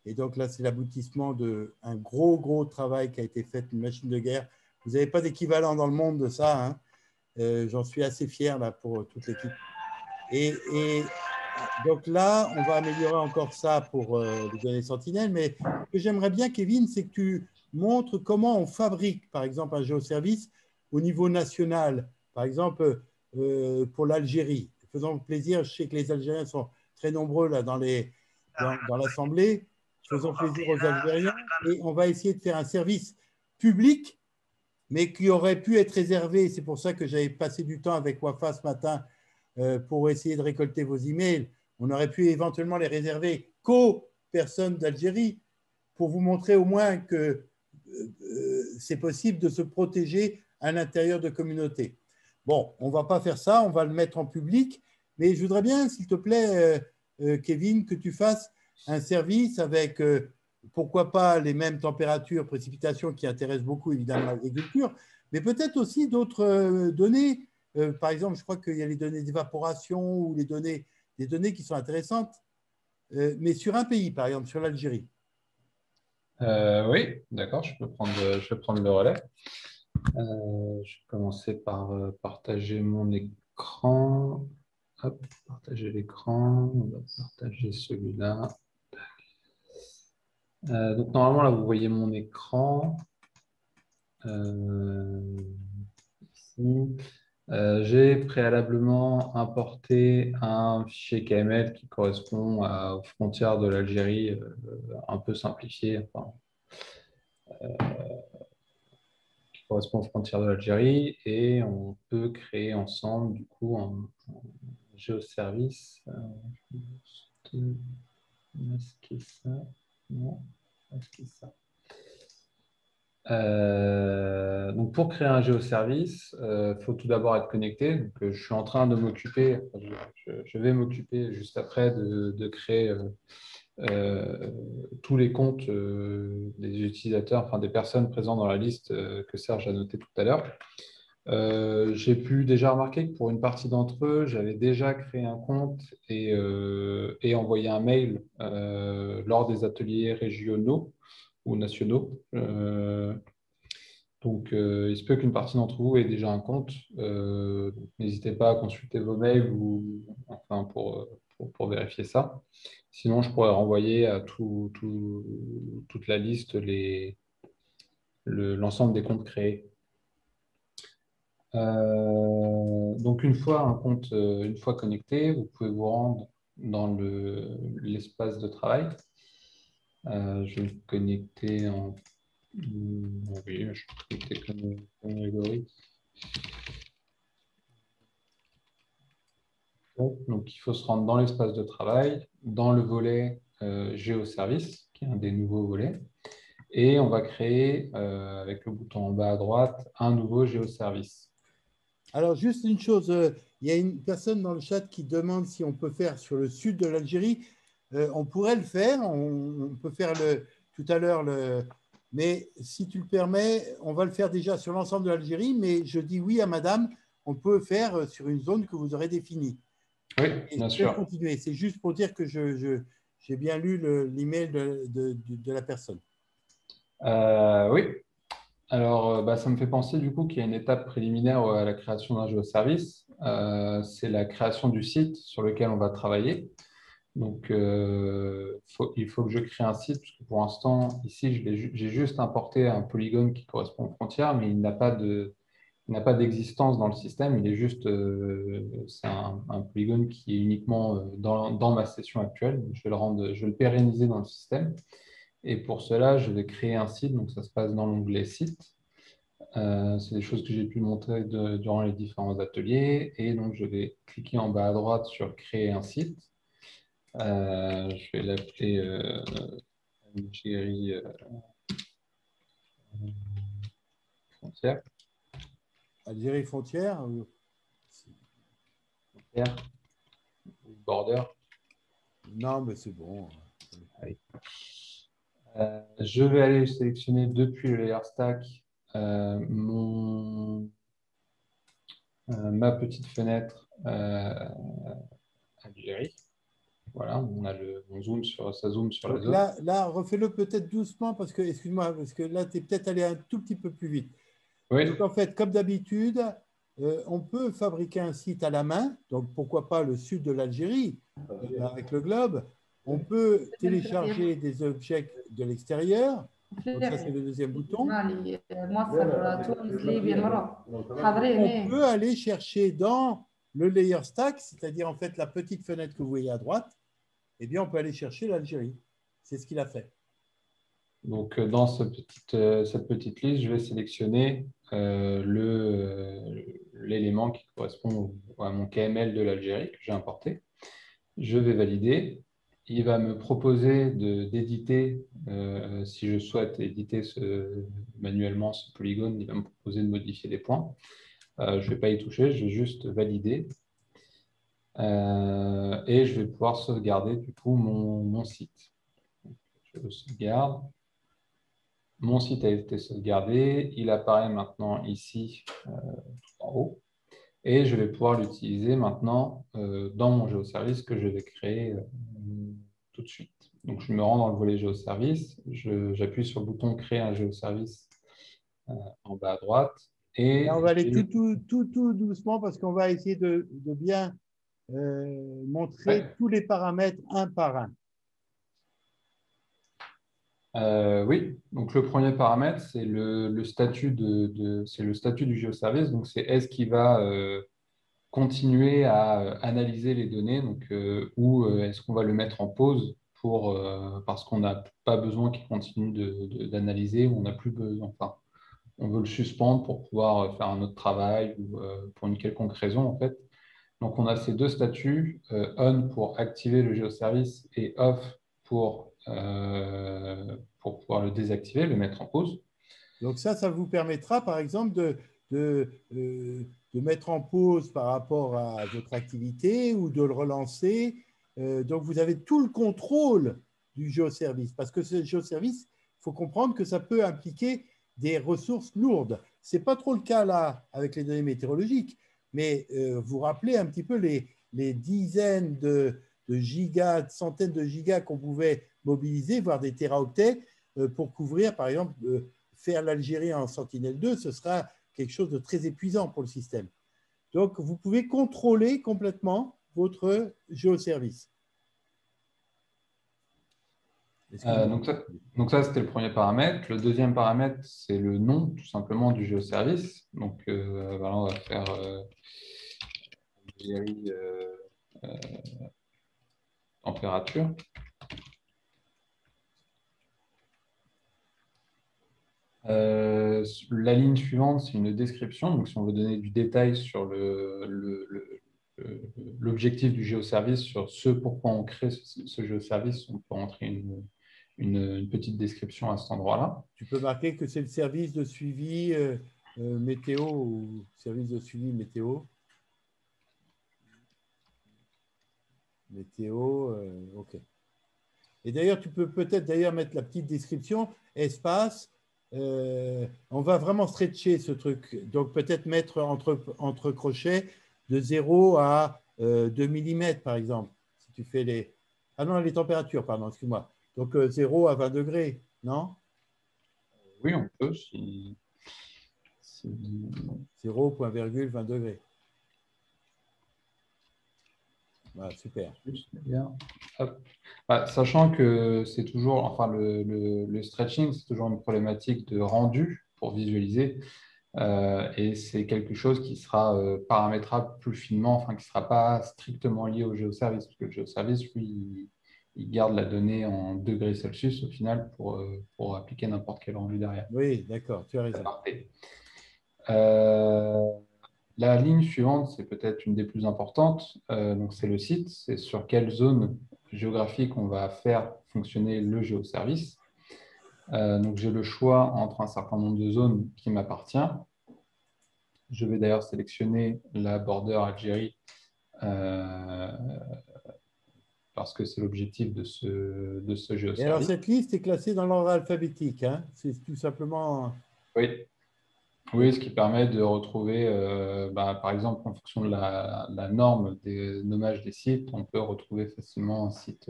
Et donc là, c'est l'aboutissement d'un gros travail qui a été fait, une machine de guerre. Vous n'avez pas d'équivalent dans le monde de ça. Hein. J'en suis assez fier là, pour toute l'équipe. Et donc là, on va améliorer encore ça pour les données Sentinelle. Mais ce que j'aimerais bien, Kevin, c'est que tu montres comment on fabrique, par exemple, un géoservice au niveau national. Par exemple, pour l'Algérie. Faisons plaisir, je sais que les Algériens sont très nombreux là, dans l'Assemblée. Faisons plaisir aux Algériens et on va essayer de faire un service public, mais qui aurait pu être réservé. C'est pour ça que j'avais passé du temps avec Wafa ce matin pour essayer de récolter vos emails. On aurait pu éventuellement les réserver qu'aux personnes d'Algérie pour vous montrer au moins que c'est possible de se protéger à l'intérieur de communautés. Bon, on ne va pas faire ça, on va le mettre en public, mais je voudrais bien, s'il te plaît, Kevin, que tu fasses un service avec, pourquoi pas, les mêmes températures, précipitations qui intéressent beaucoup évidemment l'agriculture, mais peut-être aussi d'autres données. Par exemple, je crois qu'il y a les données d'évaporation ou des données qui sont intéressantes, mais sur un pays, par exemple, sur l'Algérie. Oui, d'accord, je vais prendre le relais. Je vais commencer par partager mon écran. Hop, partager l'écran. On va partager celui-là. Donc, normalement, là, vous voyez mon écran. Ici. J'ai préalablement importé un fichier KML qui correspond aux frontières de l'Algérie, un peu simplifié, enfin, qui correspond aux frontières de l'Algérie, et on peut créer ensemble du coup un géoservice. Je vais masquer ça. Non, masquer ça. Donc pour créer un géoservice, il faut tout d'abord être connecté. Donc, je suis en train de m'occuper, je vais m'occuper juste après de créer tous les comptes des utilisateurs, enfin des personnes présentes dans la liste que Serge a noté tout à l'heure. J'ai pu déjà remarquer que pour une partie d'entre eux, j'avais déjà créé un compte et envoyé un mail lors des ateliers régionaux ou nationaux. Donc, il se peut qu'une partie d'entre vous ait déjà un compte. N'hésitez pas à consulter vos mails enfin, pour vérifier ça. Sinon, je pourrais renvoyer à toute la liste l'ensemble des comptes créés. Donc, une fois connecté, vous pouvez vous rendre dans l'espace de travail. Je vais me connecter en Oui, je cliquais comme algorithme. Donc, il faut se rendre dans l'espace de travail, dans le volet géoservice, qui est un des nouveaux volets. Et on va créer, avec le bouton en bas à droite, un nouveau géoservice. Alors, juste une chose, il y a une personne dans le chat qui demande si on peut faire sur le sud de l'Algérie. On pourrait le faire, on peut faire tout à l'heure, mais si tu le permets, on va le faire déjà sur l'ensemble de l'Algérie, mais je dis oui à madame, on peut faire sur une zone que vous aurez définie. Oui, Et bien je vais sûr. continuer. C'est juste pour dire que j'ai bien lu l'email de la personne. Oui. Alors, ça me fait penser du coup qu'il y a une étape préliminaire à la création d'un géoservice. C'est la création du site sur lequel on va travailler. Donc, il faut que je crée un site, parce que pour l'instant, ici, j'ai juste importé un polygone qui correspond aux frontières, mais il n'a pas d'existence dans le système. Il est juste, c'est un polygone qui est uniquement dans ma session actuelle. Je vais le pérenniser dans le système. Et pour cela, je vais créer un site. Donc, ça se passe dans l'onglet site. C'est des choses que j'ai pu montrer durant les différents ateliers. Et donc, je vais cliquer en bas à droite sur créer un site. Je vais l'appeler Algérie frontière. Algérie frontière. Border. Non, mais c'est bon. Allez. Je vais aller sélectionner depuis le layer stack ma petite fenêtre Algérie. Voilà, ça zoome sur la Donc zone. là refais-le peut-être doucement parce que, excuse-moi, parce que là, tu es peut-être allé un tout petit peu plus vite. Oui. Donc en fait, comme d'habitude, on peut fabriquer un site à la main, donc pourquoi pas le sud de l'Algérie avec le globe. On peut télécharger des objets de l'extérieur. Donc ça, c'est le deuxième bouton. On peut aller chercher dans le layer stack, c'est-à-dire en fait la petite fenêtre que vous voyez à droite, eh bien on peut aller chercher l'Algérie. C'est ce qu'il a fait. Donc, dans cette petite liste, je vais sélectionner l'élément qui correspond à mon KML de l'Algérie que j'ai importé. Je vais valider. Il va me proposer d'éditer, si je souhaite éditer manuellement ce polygone, il va me proposer de modifier des points. Je ne vais pas y toucher, je vais juste valider. Et je vais pouvoir sauvegarder du coup mon site. Donc, je le sauvegarde. Mon site a été sauvegardé. Il apparaît maintenant ici, tout en haut. Et je vais pouvoir l'utiliser maintenant dans mon géoservice que je vais créer tout de suite. Donc, je me rends dans le volet géoservice. J'appuie sur le bouton Créer un géoservice en bas à droite. Et là, on va aller tout doucement parce qu'on va essayer de bien montrer tous les paramètres un par un. Oui, donc le premier paramètre, c'est le statut c'est le statut du géoservice. Donc, c'est est-ce qu'il va continuer à analyser les données, donc, ou est-ce qu'on va le mettre en pause parce qu'on n'a pas besoin qu'il continue d'analyser, ou on n'a plus besoin, enfin, on veut le suspendre pour pouvoir faire un autre travail ou pour une quelconque raison, en fait. Donc, on a ces deux statuts, on pour activer le géoservice et off pour pouvoir le désactiver, le mettre en pause. Donc ça vous permettra, par exemple, de mettre en pause par rapport à votre activité ou de le relancer. Donc, vous avez tout le contrôle du géoservice. Parce que ce géoservice, il faut comprendre que ça peut impliquer des ressources lourdes. Ce n'est pas trop le cas là avec les données météorologiques, mais vous rappelez un petit peu les dizaines de gigas, de centaines de gigas qu'on pouvait mobiliser, voire des téraoctets, pour couvrir, par exemple, faire l'Algérie en Sentinelle-2, ce sera quelque chose de très épuisant pour le système. Donc, vous pouvez contrôler complètement votre géoservice. Donc ça, c'était le premier paramètre. Le deuxième paramètre, c'est le nom, tout simplement, du géoservice. Donc, voilà, on va faire Algérie température. La ligne suivante, c'est une description. Donc, si on veut donner du détail sur l'objectif du géoservice, sur ce pourquoi on crée ce géoservice, on peut entrer une petite description à cet endroit-là. Tu peux marquer que c'est le service de suivi météo ou service de suivi météo. Météo, OK. Et d'ailleurs, tu peux peut-être d'ailleurs mettre la petite description, espace. On va vraiment stretcher ce truc. Donc, peut-être mettre entre crochets de 0 à 2 mm, par exemple. Si tu fais les… Ah non, les températures, pardon, excuse-moi. Donc, 0 à 20 degrés, non? Oui, on peut. 0, point virgule, 20 degrés. Voilà, super. Sachant que c'est toujours, enfin, le stretching, c'est toujours une problématique de rendu pour visualiser. Et c'est quelque chose qui sera paramétrable plus finement, enfin, qui ne sera pas strictement lié au géoservice, parce que le géoservice, lui, il garde la donnée en degrés Celsius au final pour appliquer n'importe quel rendu derrière. Oui, d'accord, tu as raison. La ligne suivante, c'est peut-être une des plus importantes. Donc, c'est le site. C'est sur quelle zone géographique on va faire fonctionner le géoservice. Donc, j'ai le choix entre un certain nombre de zones qui m'appartient. Je vais d'ailleurs sélectionner la border Algérie parce que c'est l'objectif de ce géoservice. Et alors, cette liste est classée dans l'ordre alphabétique, hein? C'est tout simplement… Oui. Oui, ce qui permet de retrouver, par exemple, en fonction de la norme des nommages des sites, on peut retrouver facilement un site.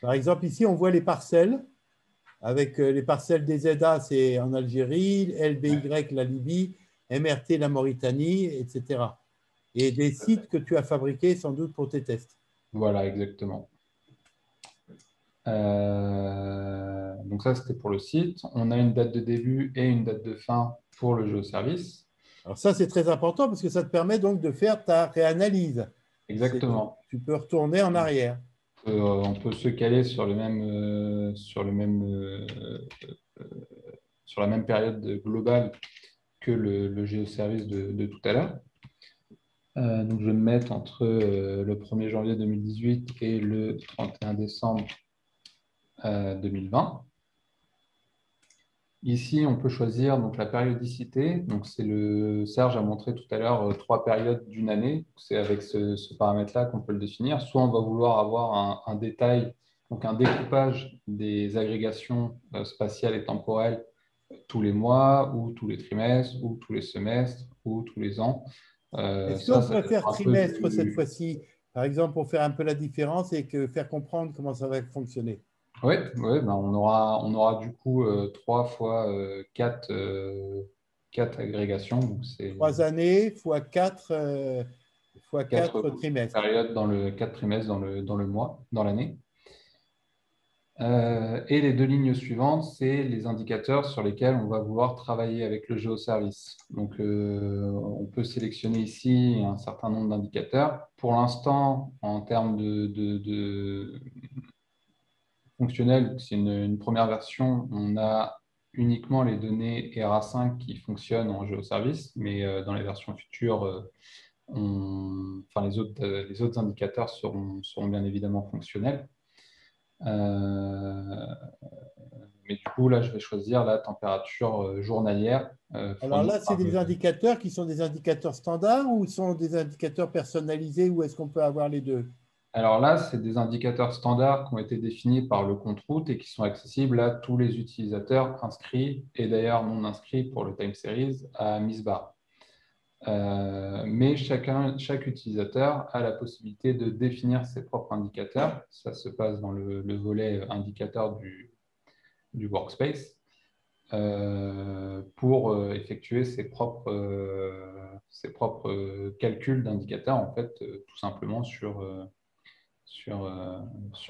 Par exemple, ici, on voit les parcelles, avec les parcelles des ZA, c'est en Algérie, LBY, la Libye, MRT, la Mauritanie, etc. Et des sites que tu as fabriqués sans doute pour tes tests. Voilà, exactement. Donc ça, c'était pour le site. On a une date de début et une date de fin pour le géoservice. Alors ça, c'est très important parce que ça te permet donc de faire ta réanalyse. Exactement. Tu peux retourner en arrière. On peut se caler sur sur la même période globale que le géoservice de tout à l'heure. Donc je vais me mettre entre le 1er janvier 2018 et le 31 décembre 2020. Ici, on peut choisir donc, la périodicité. Donc, Serge a montré tout à l'heure 3 périodes d'une année. C'est avec ce paramètre-là qu'on peut le définir. Soit on va vouloir avoir un détail, donc un découpage des agrégations spatiales et temporelles tous les mois, ou tous les trimestres, ou tous les semestres, ou tous les ans. Est-ce qu'on pourrait faire trimestre cette fois-ci, par exemple, pour faire un peu la différence et faire comprendre comment ça va fonctionner? Oui, on aura du coup 3 fois 4 agrégations. Donc 3 années fois 4 trimestres. Périodes dans le 4 trimestres dans le mois, dans l'année. Et les 2 lignes suivantes, c'est les indicateurs sur lesquels on va vouloir travailler avec le géoservice. Donc, on peut sélectionner ici un certain nombre d'indicateurs. Pour l'instant, en termes de fonctionnel, c'est une première version, on a uniquement les données ERA5 qui fonctionnent en géoservice, mais dans les versions futures, les autres indicateurs seront bien évidemment fonctionnels. Mais du coup, là, je vais choisir la température journalière. Alors là, c'est des indicateurs qui sont des indicateurs standards ou sont des indicateurs personnalisés ou est-ce qu'on peut avoir les deux? Alors là, c'est des indicateurs standards qui ont été définis par le compte-route et qui sont accessibles à tous les utilisateurs inscrits et d'ailleurs non inscrits pour le time series à MISBAR. Mais chaque utilisateur a la possibilité de définir ses propres indicateurs. Ça se passe dans le volet indicateur du workspace pour effectuer ses propres calculs d'indicateurs, en fait, tout simplement sur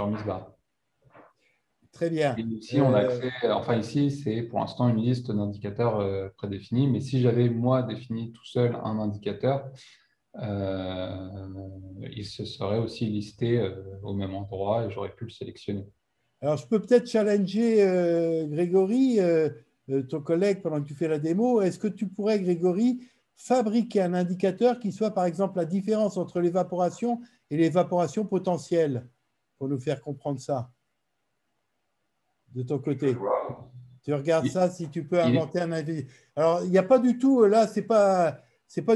MISBAR. Très bien. Et ici, on a accès, enfin ici, c'est pour l'instant une liste d'indicateurs prédéfinis, mais si j'avais moi défini tout seul un indicateur, il se serait aussi listé au même endroit et j'aurais pu le sélectionner. Alors, je peux peut-être challenger Grégory. ton collègue pendant que tu fais la démo, est-ce que tu pourrais, Grégory, fabriquer un indicateur qui soit, par exemple, la différence entre l'évaporation et l'évaporation potentielle, pour nous faire comprendre ça, de ton côté? Tu regardes ça, si tu peux inventer un indicateur. Alors, il n'y a pas du tout, là, c'est pas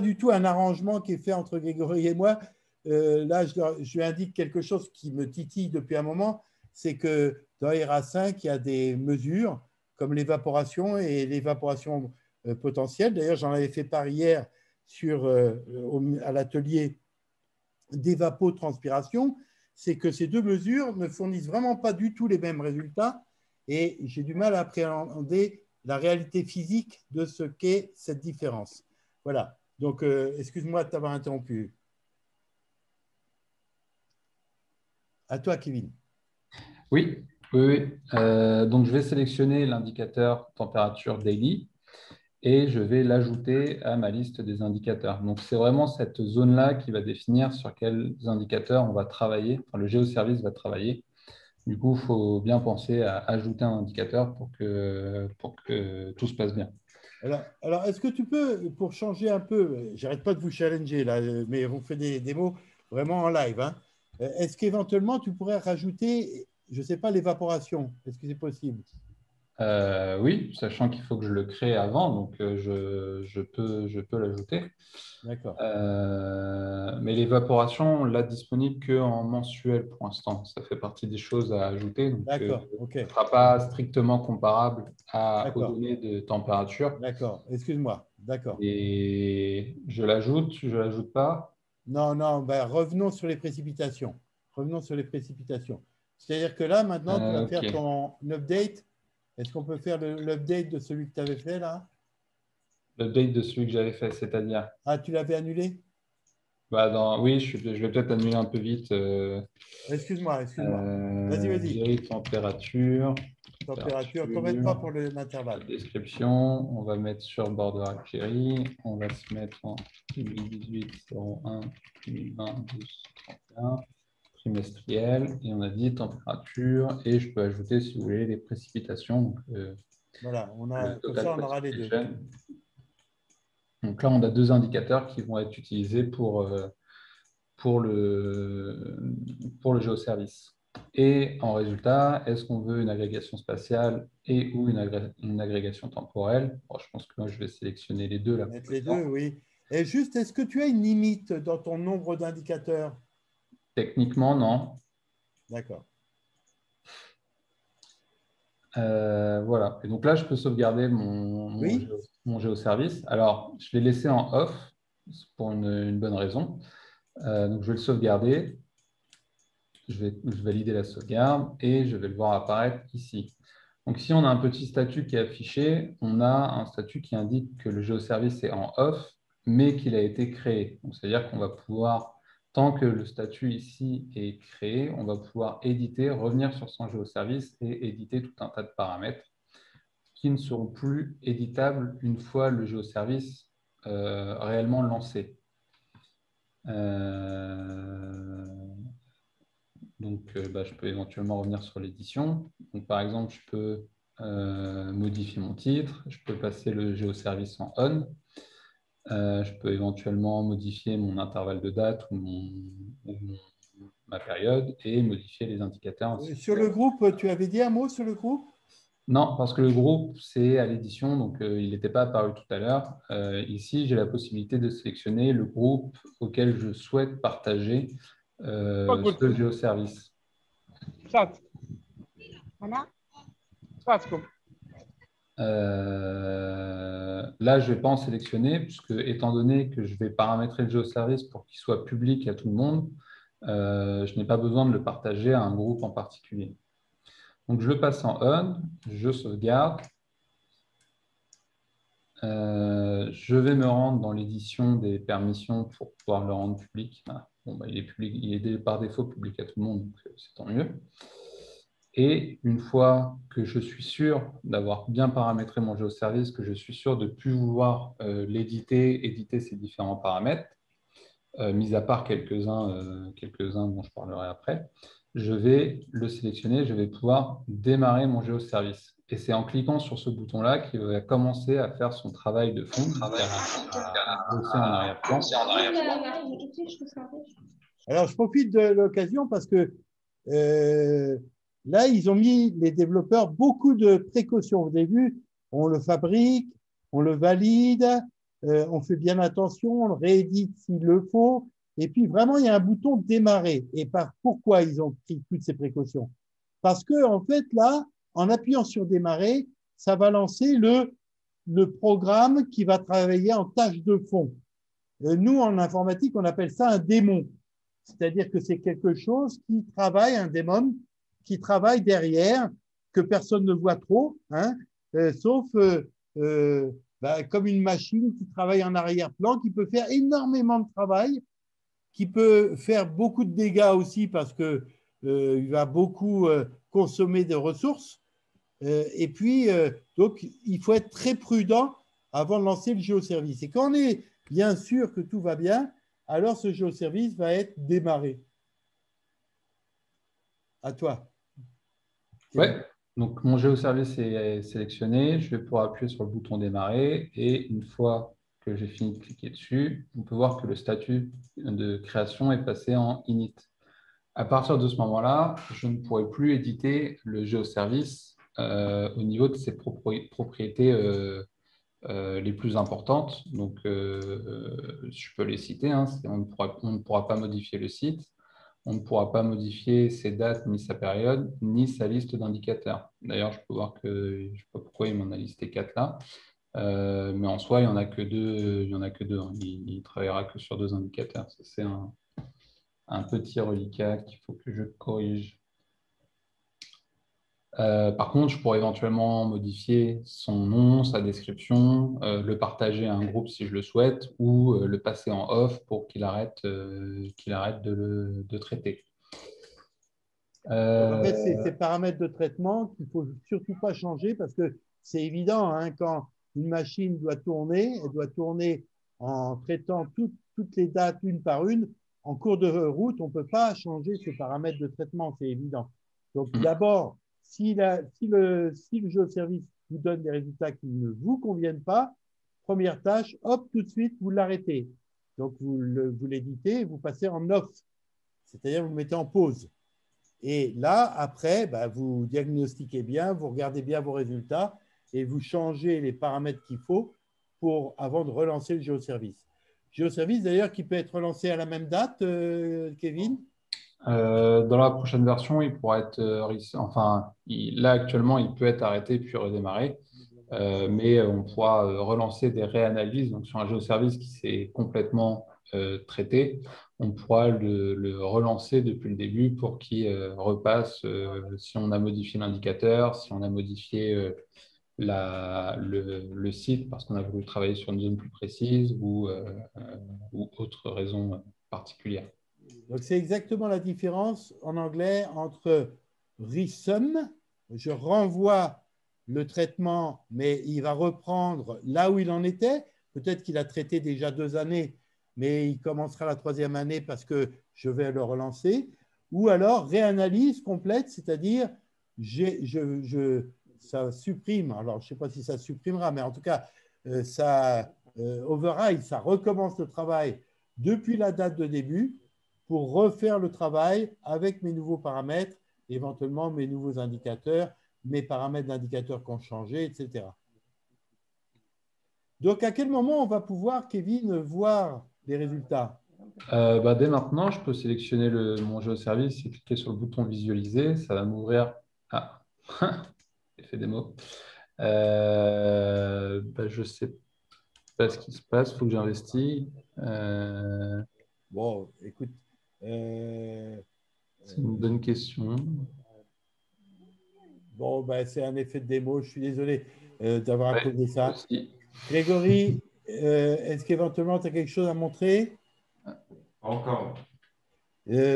du tout un arrangement qui est fait entre Grégory et moi. Là, je lui indique quelque chose qui me titille depuis un moment, c'est que dans ERA5, il y a des mesures comme l'évaporation et l'évaporation potentielle. D'ailleurs, j'en avais fait part hier à l'atelier d'évapotranspiration. C'est que ces deux mesures ne fournissent vraiment pas du tout les mêmes résultats et j'ai du mal à appréhender la réalité physique de ce qu'est cette différence. Voilà. Donc, excuse-moi de t'avoir interrompu. À toi, Kevin. Oui, oui, oui. Donc, je vais sélectionner l'indicateur température daily et je vais l'ajouter à ma liste des indicateurs. Donc, c'est vraiment cette zone-là qui va définir sur quels indicateurs on va travailler, enfin, le géoservice va travailler. Du coup, il faut bien penser à ajouter un indicateur pour que tout se passe bien. Alors est-ce que tu peux, pour changer un peu, j'arrête pas de vous challenger là, mais on fait des démos vraiment en live, hein. Est-ce qu'éventuellement tu pourrais rajouter, je ne sais pas, l'évaporation? Est-ce que c'est possible? Oui, sachant qu'il faut que je le crée avant, donc je peux l'ajouter. D'accord. Mais l'évaporation, on l'a disponible qu'en mensuel pour l'instant. Ça fait partie des choses à ajouter. Donc, D'accord, ok. ça ne sera pas strictement comparable aux D'accord, données de température. d'accord. Excuse-moi. D'accord. Et je l'ajoute pas. Non, non, ben, revenons sur les précipitations. Revenons sur les précipitations. C'est-à-dire que là, maintenant, tu vas faire Ok. ton update. Est-ce qu'on peut faire l'update de celui que tu avais fait là? L'update de celui que j'avais fait, c'est-à-dire. Ah, tu l'avais annulé? Oui, je vais peut-être annuler un peu vite. Excuse-moi, excuse-moi. Vas-y, vas-y. Gérer température. Température, t'embête pas pour l'intervalle. Description, on va mettre sur border query, on va se mettre en 2018, 01, 2020, 12, 31, trimestriel, et on a dit température, et je peux ajouter, si vous voulez, les précipitations. Donc, Voilà, le comme total ça, on aura les deux. precipitation. Donc là, on a deux indicateurs qui vont être utilisés pour le géoservice. Et en résultat, est-ce qu'on veut une agrégation spatiale et ou une agrégation temporelle? Bon, je pense que moi, je vais sélectionner les deux là. Mettre les deux, oui. Et juste, est-ce que tu as une limite dans ton nombre d'indicateurs? Techniquement, non. D'accord. Voilà. Et donc là, je peux sauvegarder Oui? mon géoservice. Alors, je l'ai laissé en off pour une bonne raison. Donc, je vais le sauvegarder. Je vais valider la sauvegarde et je vais le voir apparaître ici. Donc, si on a un petit statut qui est affiché, on a un statut qui indique que le géoservice est en off, mais qu'il a été créé. Donc, c'est-à-dire qu'on va pouvoir, tant que le statut ici est créé, on va pouvoir éditer, revenir sur son géoservice et éditer tout un tas de paramètres qui ne seront plus éditables une fois le géoservice réellement lancé. Donc, je peux éventuellement revenir sur l'édition. Donc, par exemple, je peux modifier mon titre, je peux passer le géoservice en on, je peux éventuellement modifier mon intervalle de date ma période et modifier les indicateurs. Sur le groupe, tu avais dit un mot sur le groupe? Non, parce que le groupe, c'est à l'édition, donc il n'était pas apparu tout à l'heure. Ici, j'ai la possibilité de sélectionner le groupe auquel je souhaite partager ce géoservice. Là, je ne vais pas en sélectionner, puisque étant donné que je vais paramétrer le géoservice pour qu'il soit public à tout le monde, je n'ai pas besoin de le partager à un groupe en particulier. Donc, je le passe en on, je sauvegarde. Je vais me rendre dans l'édition des permissions pour pouvoir le rendre public. Bon, il est public, il est par défaut public à tout le monde, donc c'est tant mieux. Et une fois que je suis sûr d'avoir bien paramétré mon géoservice, que je suis sûr de pouvoir éditer ces différents paramètres, mis à part quelques-uns dont je parlerai après, je vais le sélectionner, je vais pouvoir démarrer mon géoservice. Et c'est en cliquant sur ce bouton-là qu'il va commencer à faire son travail de fond, à bosser en arrière-plan. Alors, je profite de l'occasion parce que là, ils ont mis, les développeurs, beaucoup de précautions. Vous avez vu, on le fabrique, on le valide, on fait bien attention, on le réédite s'il le faut. Et puis, vraiment, il y a un bouton démarrer. Et pourquoi ils ont pris toutes ces précautions? Parce que, en fait, là, en appuyant sur démarrer, ça va lancer le programme qui va travailler en tâche de fond. Nous, en informatique, on appelle ça un démon. C'est-à-dire que c'est quelque chose qui travaille, un démon, qui travaille derrière, que personne ne voit trop, hein, sauf comme une machine qui travaille en arrière-plan, qui peut faire énormément de travail, qui peut faire beaucoup de dégâts aussi parce que il va beaucoup consommer de ressources. Et puis, donc, il faut être très prudent avant de lancer le géoservice. Et quand on est bien sûr que tout va bien, alors ce géoservice va être démarré. À toi. Ouais, donc mon géoservice est sélectionné, je vais pouvoir appuyer sur le bouton démarrer et une fois que j'ai fini de cliquer dessus, on peut voir que le statut de création est passé en init. À partir de ce moment-là, je ne pourrai plus éditer le géoservice au niveau de ses propriétés les plus importantes. Donc, je peux les citer, hein. On ne pourra pas modifier le site, on ne pourra pas modifier ses dates, ni sa période, ni sa liste d'indicateurs. D'ailleurs, je peux voir que, je ne sais pas pourquoi il m'en a listé 4 là, mais en soi, il n'y en a que deux. Il y en a que deux, hein. Il travaillera que sur 2 indicateurs. Ça, c'est un petit reliquat qu'il faut que je corrige. Par contre, je pourrais éventuellement modifier son nom, sa description, le partager à un groupe si je le souhaite, ou le passer en off pour qu'il arrête de traiter. En fait, c'est ces paramètres de traitement qu'il ne faut surtout pas changer parce que c'est évident, hein, quand une machine doit tourner, elle doit tourner en traitant toutes les dates une par une. En cours de route, on ne peut pas changer ces paramètres de traitement, c'est évident. Donc, d'abord, si le géoservice vous donne des résultats qui ne vous conviennent pas, première tâche, hop, tout de suite, vous l'arrêtez. Donc, vous l'éditez, vous passez en off, c'est-à-dire vous le mettez en pause. Et là, après, vous diagnostiquez bien, vous regardez bien vos résultats et vous changez les paramètres qu'il faut avant de relancer le géoservice. Géoservice, d'ailleurs, qui peut être relancé à la même date, Kevin? Dans la prochaine version, il pourra être, là actuellement, il peut être arrêté puis redémarré, mais on pourra relancer des réanalyses. Donc sur un géoservice qui s'est complètement traité, on pourra le relancer depuis le début pour qu'il repasse si on a modifié l'indicateur, si on a modifié le site parce qu'on a voulu travailler sur une zone plus précise ou autre raison particulière. Donc, c'est exactement la différence en anglais entre resum, je renvoie le traitement, mais il va reprendre là où il en était. Peut-être qu'il a traité déjà 2 années, mais il commencera la 3e année parce que je vais le relancer. Ou alors réanalyse complète, c'est-à-dire ça supprime, alors je ne sais pas si ça supprimera, mais en tout cas, ça override, ça recommence le travail depuis la date de début pour refaire le travail avec mes nouveaux paramètres, éventuellement mes nouveaux indicateurs, mes paramètres d'indicateurs qui ont changé, etc. Donc, à quel moment on va pouvoir, Kevin, voir les résultats? Dès maintenant, je peux sélectionner mon géoservice et cliquer sur le bouton visualiser. Ça va m'ouvrir. Ah, effet démo. Je ne sais pas ce qui se passe. Il faut que j'investisse. Bon, écoute. C'est une bonne question. Bon, c'est un effet de démo. Je suis désolé d'avoir imposé ça. Aussi. Grégory, est-ce qu'éventuellement tu as quelque chose à montrer? Encore.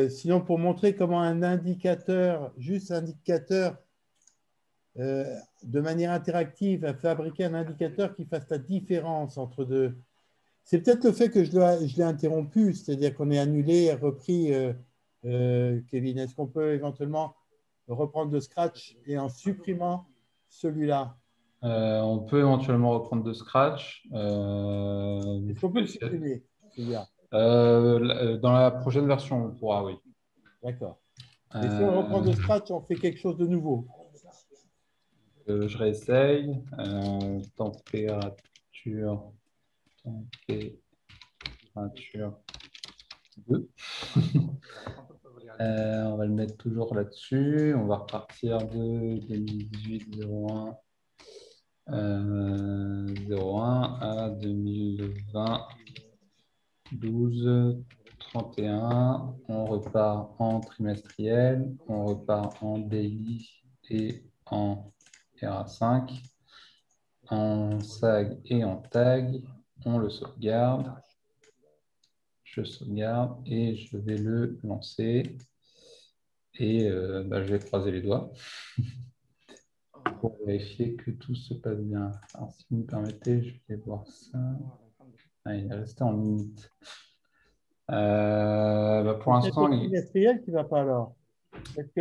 Sinon, pour montrer comment un indicateur, juste indicateur, de manière interactive, a fabriqué un indicateur qui fasse la différence entre deux. C'est peut-être le fait que je l'ai interrompu, c'est-à-dire qu'on est annulé et repris Kevin? Est-ce qu'on peut éventuellement reprendre de scratch et en supprimant celui-là? On peut éventuellement reprendre de scratch. Est-ce qu'on peut le supprimer, celui-là? Dans la prochaine version, on pourra, oui. D'accord. Et si on reprend de scratch, on fait quelque chose de nouveau. Je réessaye. Température 2. On va le mettre toujours là-dessus. On va repartir de 2018-01 01 à 2020 12 31. On repart en trimestriel, on repart en daily et en RA5, en SAG et en tag. On le sauvegarde. Je sauvegarde et je vais le lancer. Et je vais croiser les doigts pour vérifier que tout se passe bien. Alors, si vous me permettez, je vais voir ça. Ah, il est resté en limite. Pour C'est l'instant, le trimestriel qui ne va pas alors. Est-ce que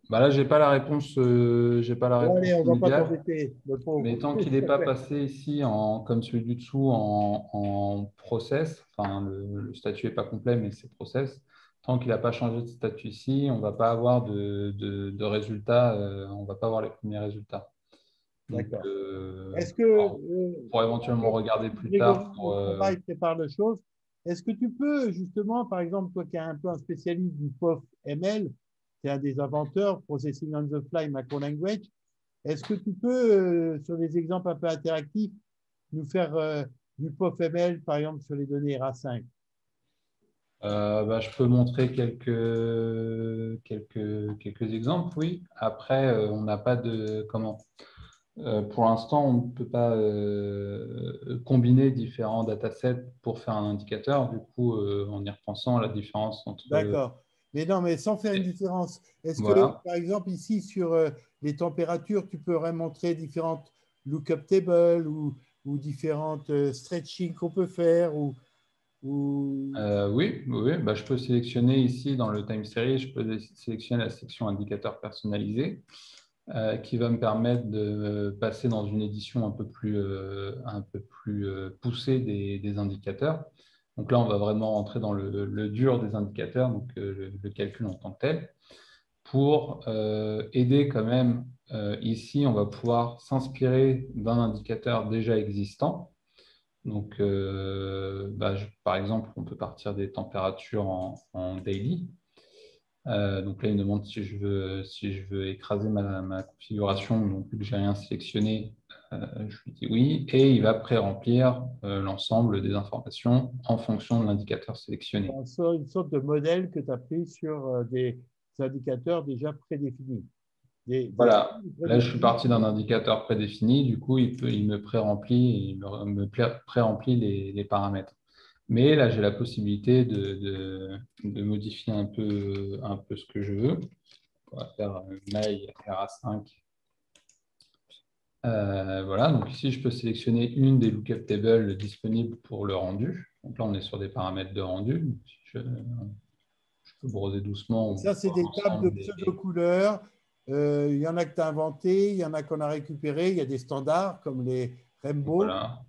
là, j'ai pas la réponse, j'ai pas la bon, réponse allez, on ne va pas immédiate. t'embêter, le pauvre. Mais tant qu'il n'est pas passé ici, comme celui du dessous, en process, enfin le statut n'est pas complet, mais c'est process, tant qu'il n'a pas changé de statut ici, on ne va pas avoir de résultats, on ne va pas avoir les premiers résultats. Donc, D'accord. Est-ce que, on pourra éventuellement regarder plus Grégory, tard. le travail prépare le chose. Est-ce que tu peux, justement, par exemple, toi qui es un peu un spécialiste du POF ML, tu es un des inventeurs, Processing on the Fly Macro Language, est-ce que tu peux, sur des exemples un peu interactifs, nous faire du POF ML, par exemple, sur les données RA5? Je peux montrer quelques exemples, oui. Après, on n'a pas de comment. Pour l'instant, on ne peut pas combiner différents datasets pour faire un indicateur. Du coup, en y repensant, la différence entre… D'accord. Mais non, mais sans faire une différence. Est-ce que, Voilà. par exemple, ici, sur les températures, tu peux montrer différentes lookup tables ou différentes stretching qu'on peut faire Oui, je peux sélectionner ici dans le time series, je peux sélectionner la section indicateur personnalisé qui va me permettre de passer dans une édition un peu plus poussée des indicateurs. Donc là, on va vraiment rentrer dans le dur des indicateurs, donc le calcul en tant que tel. Pour aider quand même, ici, on va pouvoir s'inspirer d'un indicateur déjà existant. Donc, par exemple, on peut partir des températures en daily. Donc là, il me demande si je veux écraser ma configuration. Donc, vu que je n'ai rien sélectionné, je lui dis oui. Et il va pré-remplir l'ensemble des informations en fonction de l'indicateur sélectionné. une sorte de modèle que tu as pris sur des indicateurs déjà prédéfinis. Voilà, là je suis parti d'un indicateur prédéfini, du coup il me pré-remplit les paramètres. Mais là j'ai la possibilité de modifier un peu ce que je veux. On va faire mail RA5. Voilà, donc ici je peux sélectionner une des lookup tables disponibles pour le rendu. Donc là on est sur des paramètres de rendu. Donc, si je peux browser doucement. Ça, c'est des tables de pseudo-couleurs. Il y en a que tu as inventé, il y en a qu'on a récupéré. Il y a des standards comme les Rainbow. Voilà.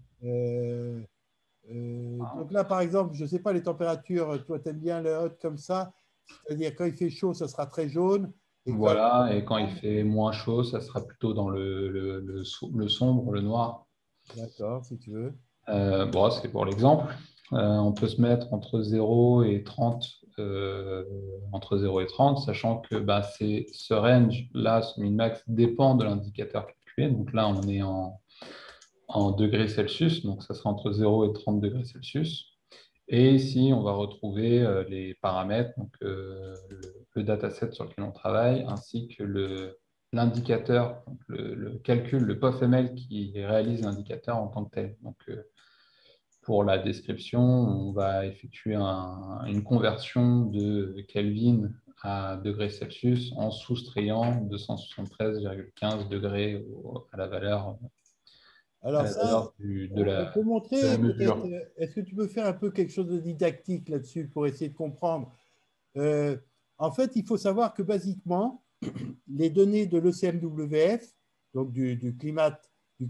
Donc là, par exemple, je ne sais pas les températures. Toi, tu aimes bien le hot comme ça. C'est-à-dire, quand il fait chaud, ça sera très jaune. Voilà, et quand il fait moins chaud, ça sera plutôt dans le sombre, le noir. D'accord, si tu veux. C'est pour l'exemple. On peut se mettre entre 0 et 30, sachant que ce range-là, ce min-max, dépend de l'indicateur calculé. Donc là, on est en degrés Celsius, donc ça sera entre 0 et 30 degrés Celsius. Et ici, on va retrouver les paramètres, donc le dataset sur lequel on travaille, ainsi que l'indicateur, le calcul, le POF-ML qui réalise l'indicateur en tant que tel. Donc, pour la description, on va effectuer une conversion de Kelvin à degrés Celsius en soustrayant 273,15 degrés à la valeur. à Alors la ça, valeur on peut de la montrer peut-être, mesure. est-ce que tu peux faire un peu quelque chose de didactique là-dessus pour essayer de comprendre? Euh, En fait, il faut savoir que basiquement, les données de l'ECMWF, donc du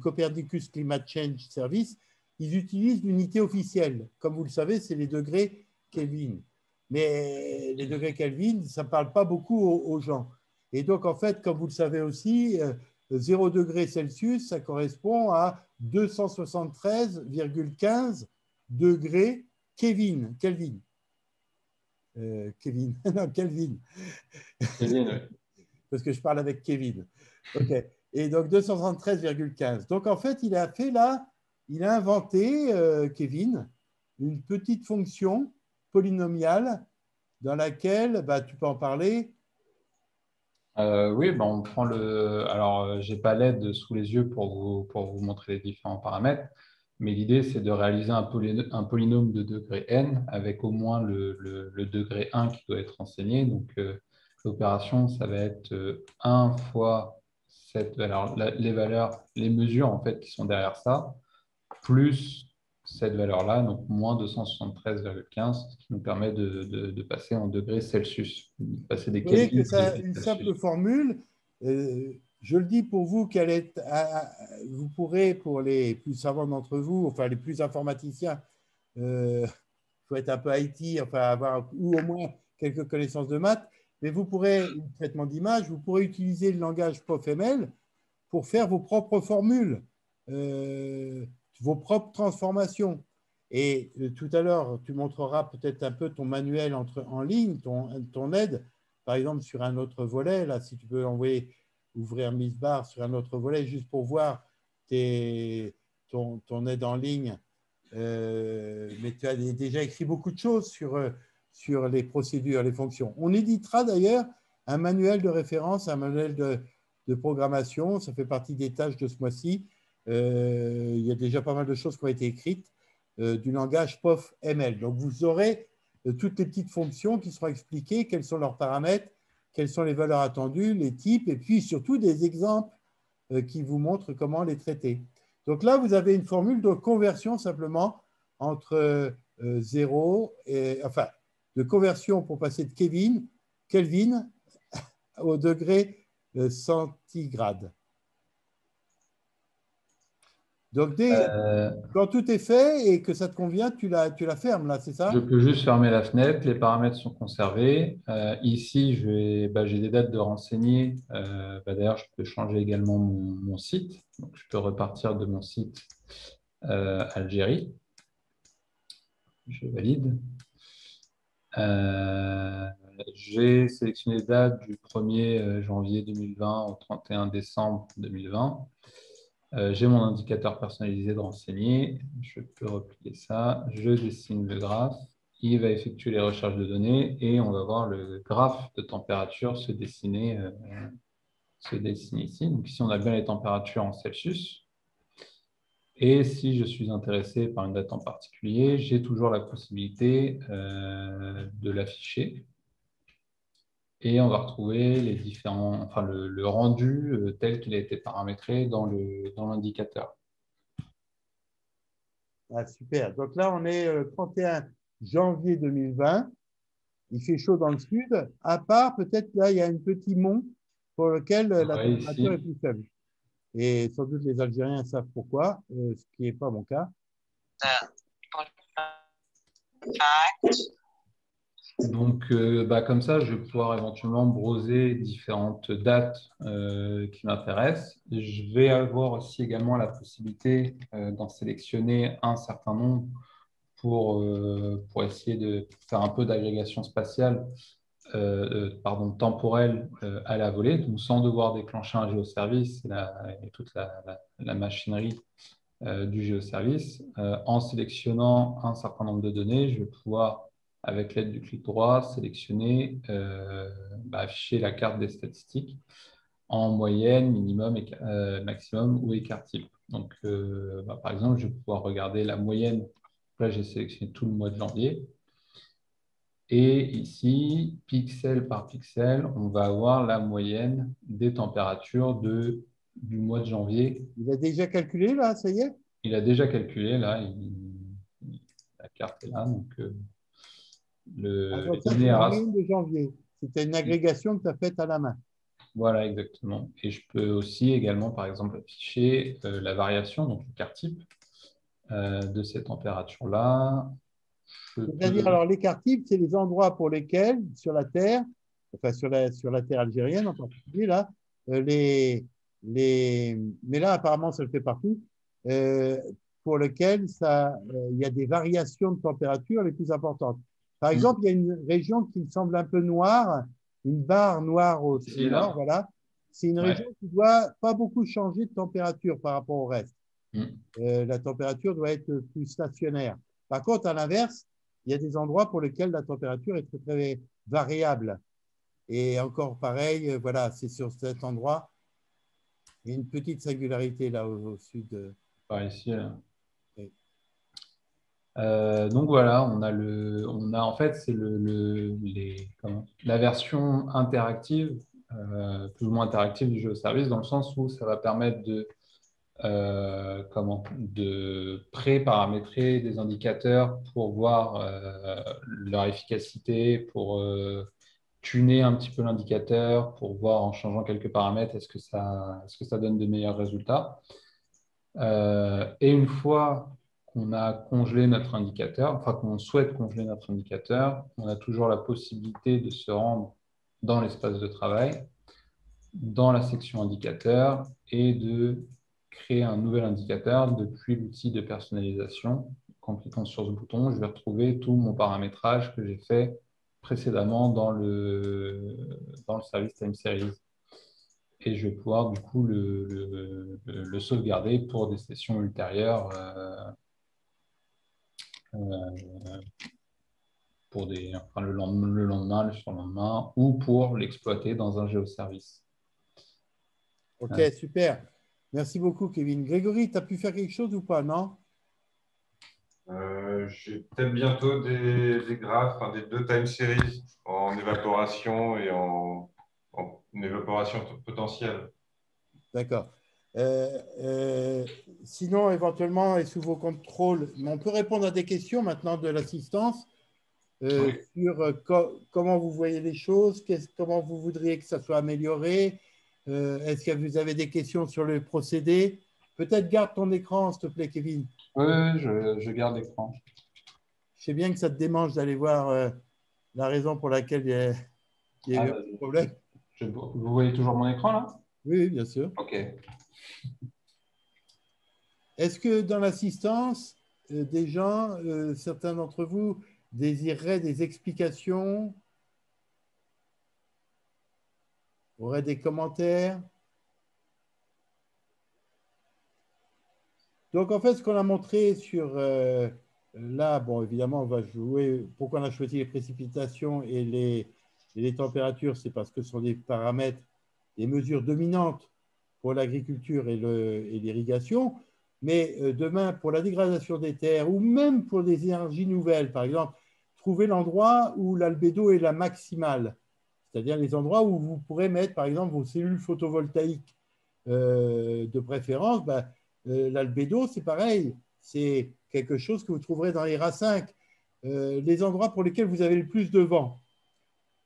Copernicus Climate Change Service, ils utilisent l'unité officielle. Comme vous le savez, c'est les degrés Kelvin. Mais les degrés Kelvin, ça ne parle pas beaucoup aux gens. Et donc, en fait, comme vous le savez aussi, 0 degré Celsius, ça correspond à 273,15 degrés Kelvin. Kevin, non, Kelvin, Kevin, oui. parce que je parle avec Kevin. OK. Et donc 273,15. Donc en fait, il a inventé, Kevin, une petite fonction polynomiale dans laquelle, bah, tu peux en parler. Oui, ben on prend Alors, j'ai pas l'aide sous les yeux pour vous montrer les différents paramètres, mais l'idée, c'est de réaliser un polynôme de degré n avec au moins le degré 1 qui doit être enseigné. Donc, l'opération, ça va être 1 fois les valeurs, les mesures en fait qui sont derrière ça, plus cette valeur-là, donc moins 273,15, ce qui nous permet de passer en degrés Celsius, de passer des Vous voyez Kelvin que à des ça, une Celsius. simple formule, je le dis pour vous, vous pourrez, pour les plus savants d'entre vous, enfin les plus informaticiens, faut être un peu IT, enfin avoir ou au moins quelques connaissances de maths, mais vous pourrez, le traitement d'image, vous pourrez utiliser le langage POFML pour faire vos propres formules, vos propres transformations. Et tout à l'heure, tu montreras peut-être un peu ton manuel en ligne, ton aide, par exemple sur un autre volet, là, si tu peux ouvrir Misbar sur un autre volet, juste pour voir ton aide en ligne. Mais tu as déjà écrit beaucoup de choses sur les procédures, les fonctions. On éditera d'ailleurs un manuel de référence, un manuel de programmation. Ça fait partie des tâches de ce mois-ci. Il y a déjà pas mal de choses qui ont été écrites du langage POFML. Donc, vous aurez toutes les petites fonctions qui seront expliquées, quels sont leurs paramètres, quelles sont les valeurs attendues, les types, et puis surtout des exemples qui vous montrent comment les traiter. Donc là, vous avez une formule de conversion simplement entre 0 et, enfin, de conversion pour passer de Kelvin au degré centigrade. Donc, Euh, quand tout est fait et que ça te convient, tu la fermes, là, c'est Je ça? peux juste fermer la fenêtre, les paramètres sont conservés. Ici, j'ai des dates de renseigner. D'ailleurs, je peux changer également mon site. Donc, je peux repartir de mon site Algérie. Je valide. J'ai sélectionné les dates du 1er janvier 2020 au 31 décembre 2020. J'ai mon indicateur personnalisé de renseigner. Je peux replier ça. Je dessine le graphe. Il va effectuer les recherches de données et on va voir le graphe de température se dessiner ici. Donc ici, on a bien les températures en Celsius. Et si je suis intéressé par une date en particulier, j'ai toujours la possibilité de l'afficher. Et on va retrouver le rendu tel qu'il a été paramétré dans l'indicateur. Ah, super. Donc là, on est 31 janvier 2020. Il fait chaud dans le sud. À part, peut-être là, il y a un petit mont pour lequel la Ouais, température est ici, plus faible. Et sans doute les Algériens savent pourquoi, ce qui n'est pas mon cas. donc, comme ça, je vais pouvoir éventuellement browser différentes dates qui m'intéressent. Je vais avoir aussi également la possibilité d'en sélectionner un certain nombre pour essayer de faire un peu d'agrégation spatiale, temporelle à la volée, donc sans devoir déclencher un géoservice et toute la machinerie du géoservice. En sélectionnant un certain nombre de données, je vais pouvoir, avec l'aide du clic droit, sélectionner, afficher la carte des statistiques en moyenne, minimum, maximum ou écart type. Donc, par exemple, je vais pouvoir regarder la moyenne. Là, j'ai sélectionné tout le mois de janvier. Et ici, pixel par pixel, on va avoir la moyenne des températures de du mois de janvier. Il a déjà calculé, là, ça y est? Il a déjà calculé, là, la carte est là, donc Ah, les donc ça, c'est données la RAS. moyenne de janvier. C'était une agrégation que tu as faite à la main. Voilà, exactement. Et je peux aussi également, par exemple, afficher la variation, donc le quart type de ces températures-là. Je C'est-à-dire, peux... alors, l'écart type, c'est les endroits pour lesquels, sur la Terre, enfin, sur la Terre algérienne en particulier, là, mais là, apparemment, ça le fait partout, euh, pour lesquels il y a des variations de température les plus importantes. Par exemple, il y a une région qui me semble un peu noire, une barre noire au Ici, nord, là. voilà. C'est une région Ouais. qui doit pas beaucoup changer de température par rapport au reste. Mm. La température doit être plus stationnaire. Par contre, à l'inverse, il y a des endroits pour lesquels la température est très, très variable. Et encore pareil, voilà, c'est sur cet endroit. Il y a une petite singularité là au sud. Par ici, là. Oui. Donc voilà, on a en fait, c'est la version interactive, plus ou moins interactive du géoservice, dans le sens où ça va permettre de pré-paramétrer des indicateurs pour voir leur efficacité, pour tuner un petit peu l'indicateur, pour voir en changeant quelques paramètres, est-ce que ça donne de meilleurs résultats. Et une fois qu'on a congelé notre indicateur, enfin qu'on souhaite congeler notre indicateur, on a toujours la possibilité de se rendre dans l'espace de travail, dans la section indicateur et de créer un nouvel indicateur depuis l'outil de personnalisation. En cliquant sur ce bouton, je vais retrouver tout mon paramétrage que j'ai fait précédemment dans le service Time Series. Et je vais pouvoir du coup le sauvegarder pour des sessions ultérieures, pour le lendemain, le surlendemain, ou pour l'exploiter dans un géoservice. Ok, super. Merci beaucoup, Kevin. Grégory, tu as pu faire quelque chose ou pas, non? J'ai peut-être bientôt des graphes, enfin, des deux time series en évaporation et en évaporation potentielle. D'accord. Sinon, éventuellement, et sous vos contrôles, mais on peut répondre à des questions maintenant de l'assistance Oui. sur comment vous voyez les choses, comment vous voudriez que ça soit amélioré. Est-ce que vous avez des questions sur le procédé? Peut-être garde ton écran, s'il te plaît, Kevin. Oui, je garde l'écran. Je sais bien que ça te démange d'aller voir la raison pour laquelle il y a eu un problème. Vous voyez toujours mon écran là? Oui, oui, bien sûr. Ok. Est-ce que dans l'assistance, des gens, certains d'entre vous, désireraient des explications, auraient des commentaires? Donc, en fait, ce qu'on a montré sur là, bon, évidemment, on va jouer. Pourquoi on a choisi les précipitations et les températures? C'est parce que ce sont des paramètres, des mesures dominantes pour l'agriculture et l'irrigation. Mais demain, pour la dégradation des terres ou même pour des énergies nouvelles, par exemple, trouver l'endroit où l'albédo est la maximale, c'est-à-dire les endroits où vous pourrez mettre, par exemple, vos cellules photovoltaïques de préférence. Ben, l'albédo, c'est pareil. C'est quelque chose que vous trouverez dans les RA5. Les endroits pour lesquels vous avez le plus de vent.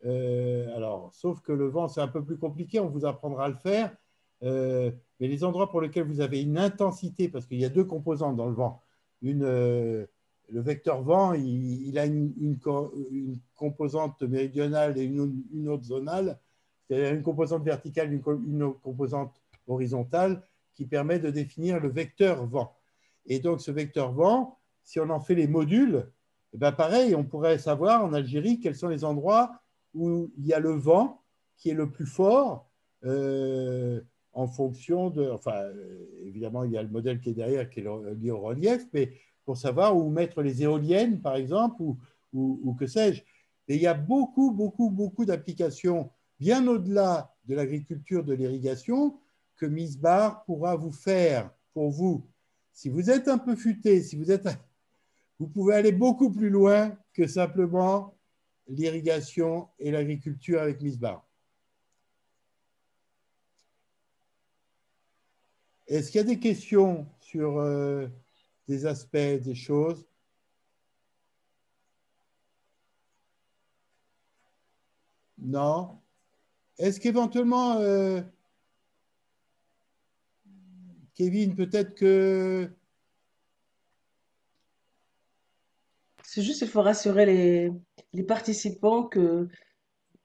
Alors, sauf que le vent, c'est un peu plus compliqué, on vous apprendra à le faire. Mais les endroits pour lesquels vous avez une intensité, parce qu'il y a deux composantes dans le vent. Le vecteur vent, il a une composante méridionale et une autre zonale, c'est-à-dire une composante verticale, une composante horizontale, qui permet de définir le vecteur vent. Et donc, ce vecteur vent, si on en fait les modules, eh bien pareil, on pourrait savoir en Algérie quels sont les endroits où il y a le vent qui est le plus fort en fonction de… Enfin, évidemment, il y a le modèle qui est derrière qui est lié au relief, mais pour savoir où mettre les éoliennes, par exemple, ou que sais-je. Et il y a beaucoup, beaucoup, beaucoup d'applications bien au-delà de l'agriculture, de l'irrigation, que Misbar pourra vous faire pour vous. Si vous êtes un peu futé, vous pouvez aller beaucoup plus loin que simplement l'irrigation et l'agriculture avec Misbar. Est-ce qu'il y a des questions sur des aspects, des choses? Non. Est-ce qu'éventuellement, Kevin, peut-être que... C'est juste, il faut rassurer les participants que,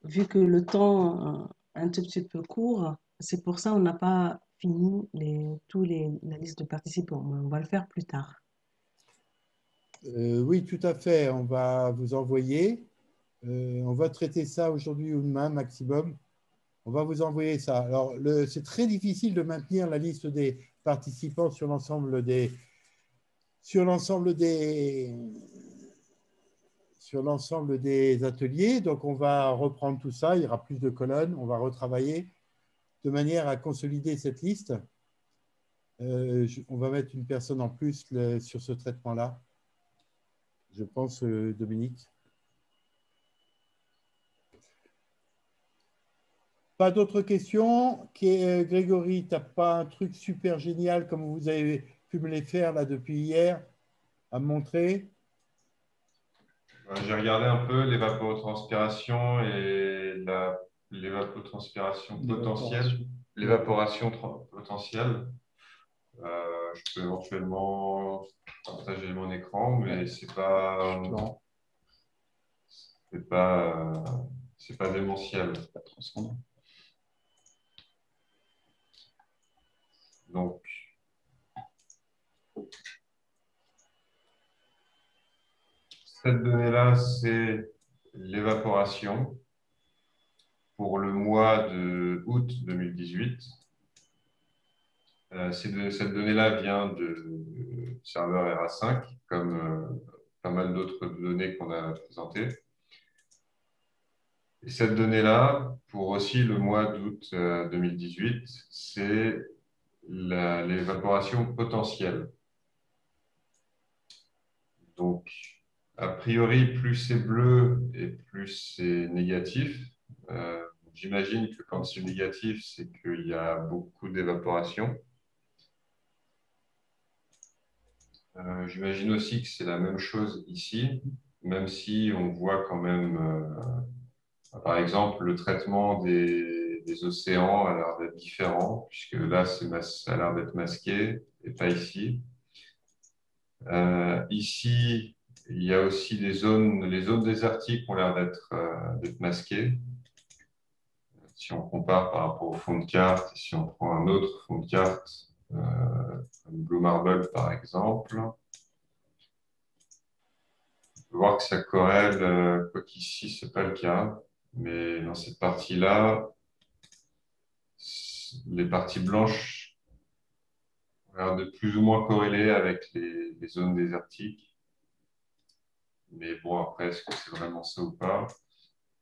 vu que le temps est un tout petit peu court, c'est pour ça qu'on n'a pas fini la liste de participants. Mais on va le faire plus tard. Oui, tout à fait. On va vous envoyer. On va traiter ça aujourd'hui ou demain maximum. On va vous envoyer ça. Alors, c'est très difficile de maintenir la liste des participants sur l'ensemble des, sur l'ensemble des, sur l'ensemble des ateliers. Donc, on va reprendre tout ça. Il y aura plus de colonnes. On va retravailler de manière à consolider cette liste. On va mettre une personne en plus sur ce traitement-là. Je pense, Dominique. Pas d'autres questions? Grégory, tu n'as pas un truc super génial comme vous avez pu me les faire là depuis hier à me montrer? J'ai regardé un peu l'évapotranspiration et l'évapotranspiration potentielle. L'évaporation potentielle. Je peux éventuellement partager mon écran, mais c'est pas démentiel. Pas transcendant. Donc, cette donnée-là, c'est l'évaporation pour le mois de août 2018. Cette donnée-là vient de serveur RA5, comme pas mal d'autres données qu'on a présentées. Et cette donnée-là, pour aussi le mois d'août 2018, c'est l'évaporation potentielle. Donc, a priori, plus c'est bleu et plus c'est négatif. J'imagine que quand c'est négatif, c'est qu'il y a beaucoup d'évaporation. J'imagine aussi que c'est la même chose ici, même si on voit quand même, par exemple, le traitement des océans a l'air d'être différent, puisque là, ça a l'air d'être masqué et pas ici. Ici, il y a aussi les zones désertiques ont l'air d'être masquées. Si on compare par rapport au fond de carte, si on prend un autre fond de carte, comme Blue Marble par exemple, on peut voir que ça corrèle, quoiqu'ici, ce n'est pas le cas. Mais dans cette partie-là, les parties blanches ont l'air de plus ou moins corréler avec les zones désertiques. Mais bon, après, est-ce que c'est vraiment ça ou pas?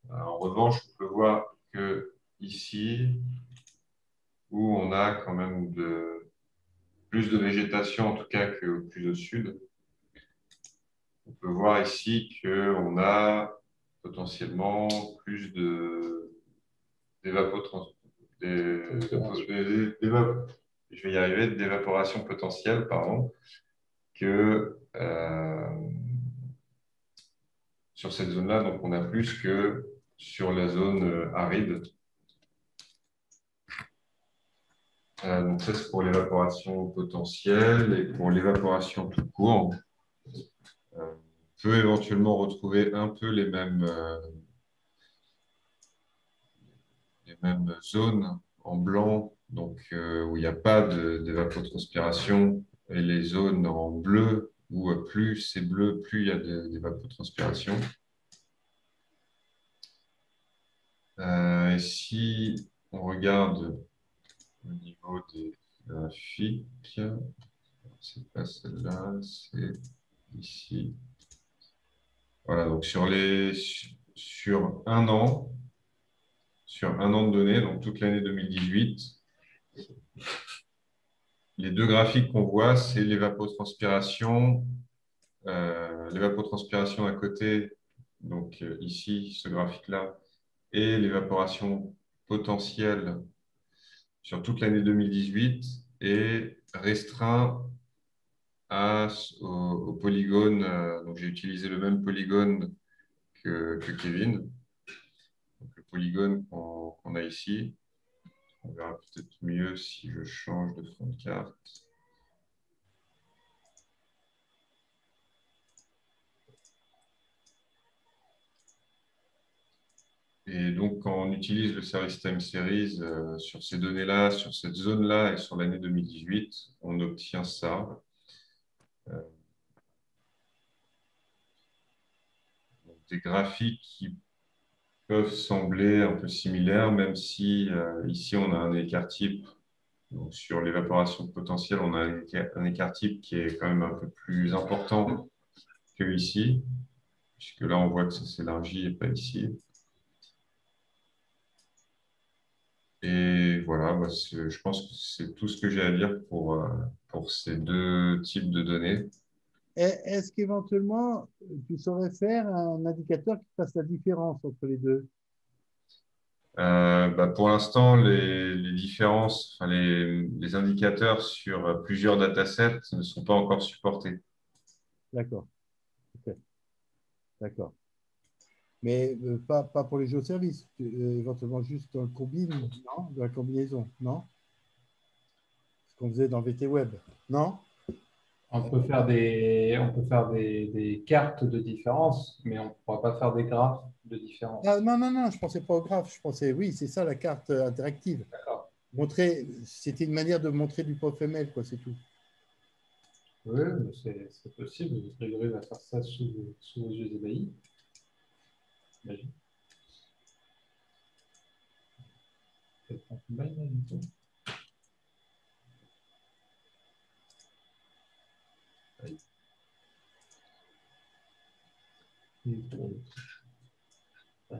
En revanche, on peut voir que ici, où on a quand même plus de végétation, en tout cas que plus au sud, on peut voir ici qu'on a potentiellement plus je vais y arriver, d'évaporation potentielle, pardon, que sur cette zone-là. Donc, on a plus que sur la zone aride. Donc, ça, c'est pour l'évaporation potentielle et pour l'évaporation tout court. On peut éventuellement retrouver un peu les mêmes zones en blanc, donc où il n'y a pas d'évapotranspiration, et les zones en bleu, où plus c'est bleu, plus il y a d'évapotranspiration. Et si on regarde au niveau des graphiques, c'est pas celle-là, c'est ici. Voilà, donc sur un an de données, donc toute l'année 2018, les deux graphiques qu'on voit, c'est l'évapotranspiration à côté, donc ici, ce graphique-là, et l'évaporation potentielle sur toute l'année 2018. est restreint au polygone. Donc, j'ai utilisé le même polygone que Kevin. Donc, le polygone qu'on a ici. On verra peut-être mieux si je change de fond de carte. Et donc, quand on utilise le Service Time Series sur ces données-là, sur cette zone-là et sur l'année 2018, on obtient ça. Donc, des graphiques qui peuvent sembler un peu similaires, même si ici, on a un écart type. Donc, sur l'évaporation potentielle, on a un écart type qui est quand même un peu plus important que ici, puisque là, on voit que ça s'élargit et pas ici. Et voilà, bah, je pense que c'est tout ce que j'ai à dire pour ces deux types de données. Est-ce qu'éventuellement, tu saurais faire un indicateur qui fasse la différence entre les deux? Bah, pour l'instant, les différences, enfin, les indicateurs sur plusieurs datasets ne sont pas encore supportés. D'accord. Ok. D'accord. Mais pas pour les géoservices, éventuellement juste dans le combine, non? Dans la combinaison, non? Ce qu'on faisait dans VT Web, non? On peut faire des cartes de différence, mais on ne pourra pas faire des graphes de différence. Ah, non, non, non, je ne pensais pas au graphe, je pensais, oui, c'est ça la carte interactive. D'accord. C'était une manière de montrer du POFML, quoi, c'est tout. Oui, mais c'est possible. Grégory va faire ça sous vos yeux ébahis. Imagine. Peut-être un combine, là, du coup. Oui. Et pour le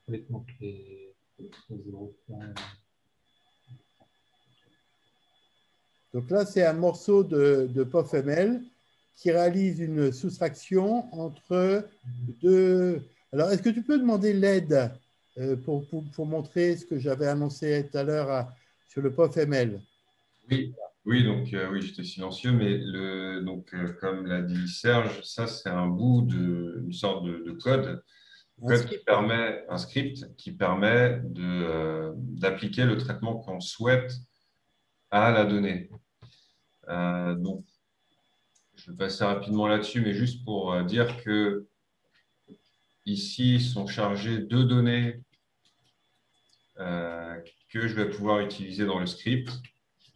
complètement les 0 points. Donc là, c'est un morceau de POFML qui réalise une soustraction entre deux. Alors, est-ce que tu peux demander l'aide pour montrer ce que j'avais annoncé tout à l'heure sur le POFML? Oui, oui, donc oui, j'étais silencieux, mais donc, comme l'a dit Serge, ça c'est un bout d'une sorte de code, un script qui permet d'appliquer le traitement qu'on souhaite à la donnée. Donc, je vais passer rapidement là-dessus, mais juste pour dire que ici sont chargées deux données que je vais pouvoir utiliser dans le script.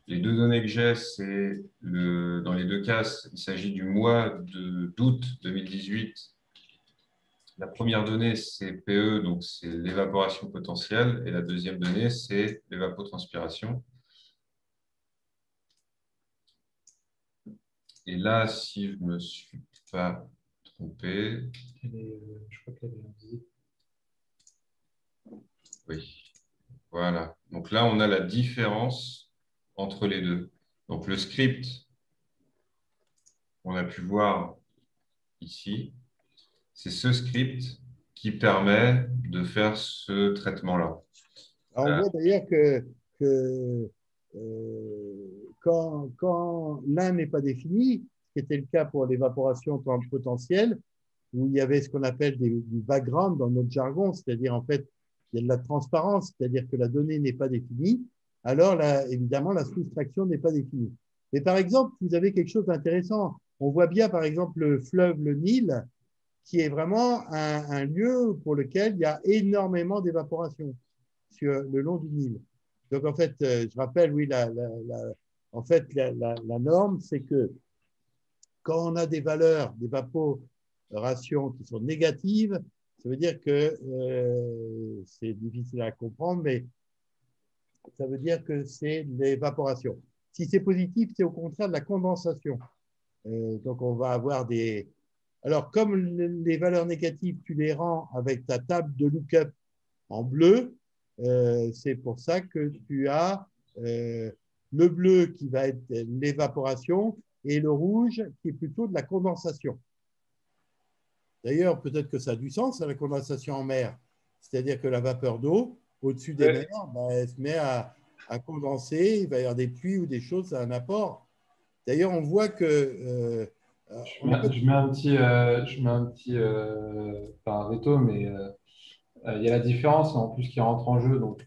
Les deux données que j'ai, c'est dans les deux cas, il s'agit du mois d'août 2018. La première donnée, c'est PE, donc c'est l'évaporation potentielle, et la deuxième donnée, c'est l'évapotranspiration. Et là, si je ne me suis pas trompé, Je crois qu'elle est en zip. oui, voilà. Donc là, on a la différence entre les deux. Donc le script, on a pu voir ici, c'est ce script qui permet de faire ce traitement-là. Alors, on voit d'ailleurs que quand l'un n'est pas défini, ce qui était le cas pour l'évaporation potentielle, où il y avait ce qu'on appelle du background dans notre jargon, c'est-à-dire en fait, il y a de la transparence, c'est-à-dire que la donnée n'est pas définie, alors là, évidemment, la soustraction n'est pas définie. Mais par exemple, vous avez quelque chose d'intéressant. On voit bien, par exemple, le fleuve, le Nil, qui est vraiment un lieu pour lequel il y a énormément d'évaporation sur le long du Nil. Donc, en fait, je rappelle, oui, en fait, la norme, c'est que quand on a des valeurs d'évaporation qui sont négatives, ça veut dire que c'est difficile à comprendre, mais ça veut dire que c'est l'évaporation. Si c'est positif, c'est au contraire de la condensation. Donc, on va avoir des… Alors, comme les valeurs négatives, tu les rends avec ta table de lookup en bleu, c'est pour ça que tu as le bleu qui va être l'évaporation et le rouge qui est plutôt de la condensation. D'ailleurs, peut-être que ça a du sens, la condensation en mer. C'est-à-dire que la vapeur d'eau, au-dessus des mers, bah, elle se met à à condenser, il va y avoir des pluies ou des choses, ça a un apport. D'ailleurs, on voit que Je mets un petit pas un veto, mais il y a la différence en plus qui rentre en jeu, donc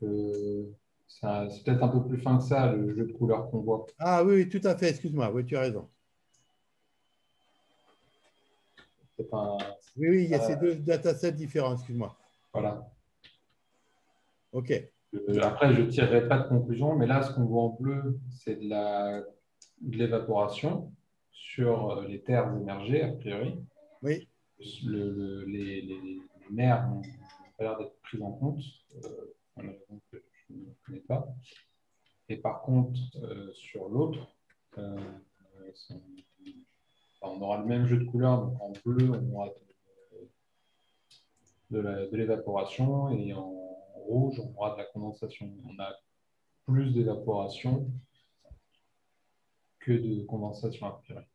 c'est peut-être un peu plus fin que ça, le jeu de couleurs qu'on voit. ah oui, oui, tout à fait, excuse-moi, oui, tu as raison. C'est un- Oui, oui, il y a ces deux datasets différents, excuse-moi. voilà. OK. Après, je ne tirerai pas de conclusion, mais là, ce qu'on voit en bleu, c'est de l'évaporation sur les terres émergées, a priori. Oui, Les mers n'ont pas l'air d'être prises en compte, pour une raison que je ne connais pas. Et par contre, sur l'autre, euh, c'est- on aura le même jeu de couleurs. Donc en bleu, on aura de l'évaporation et en rouge, on aura de la condensation. On a plus d'évaporation que de condensation a priori.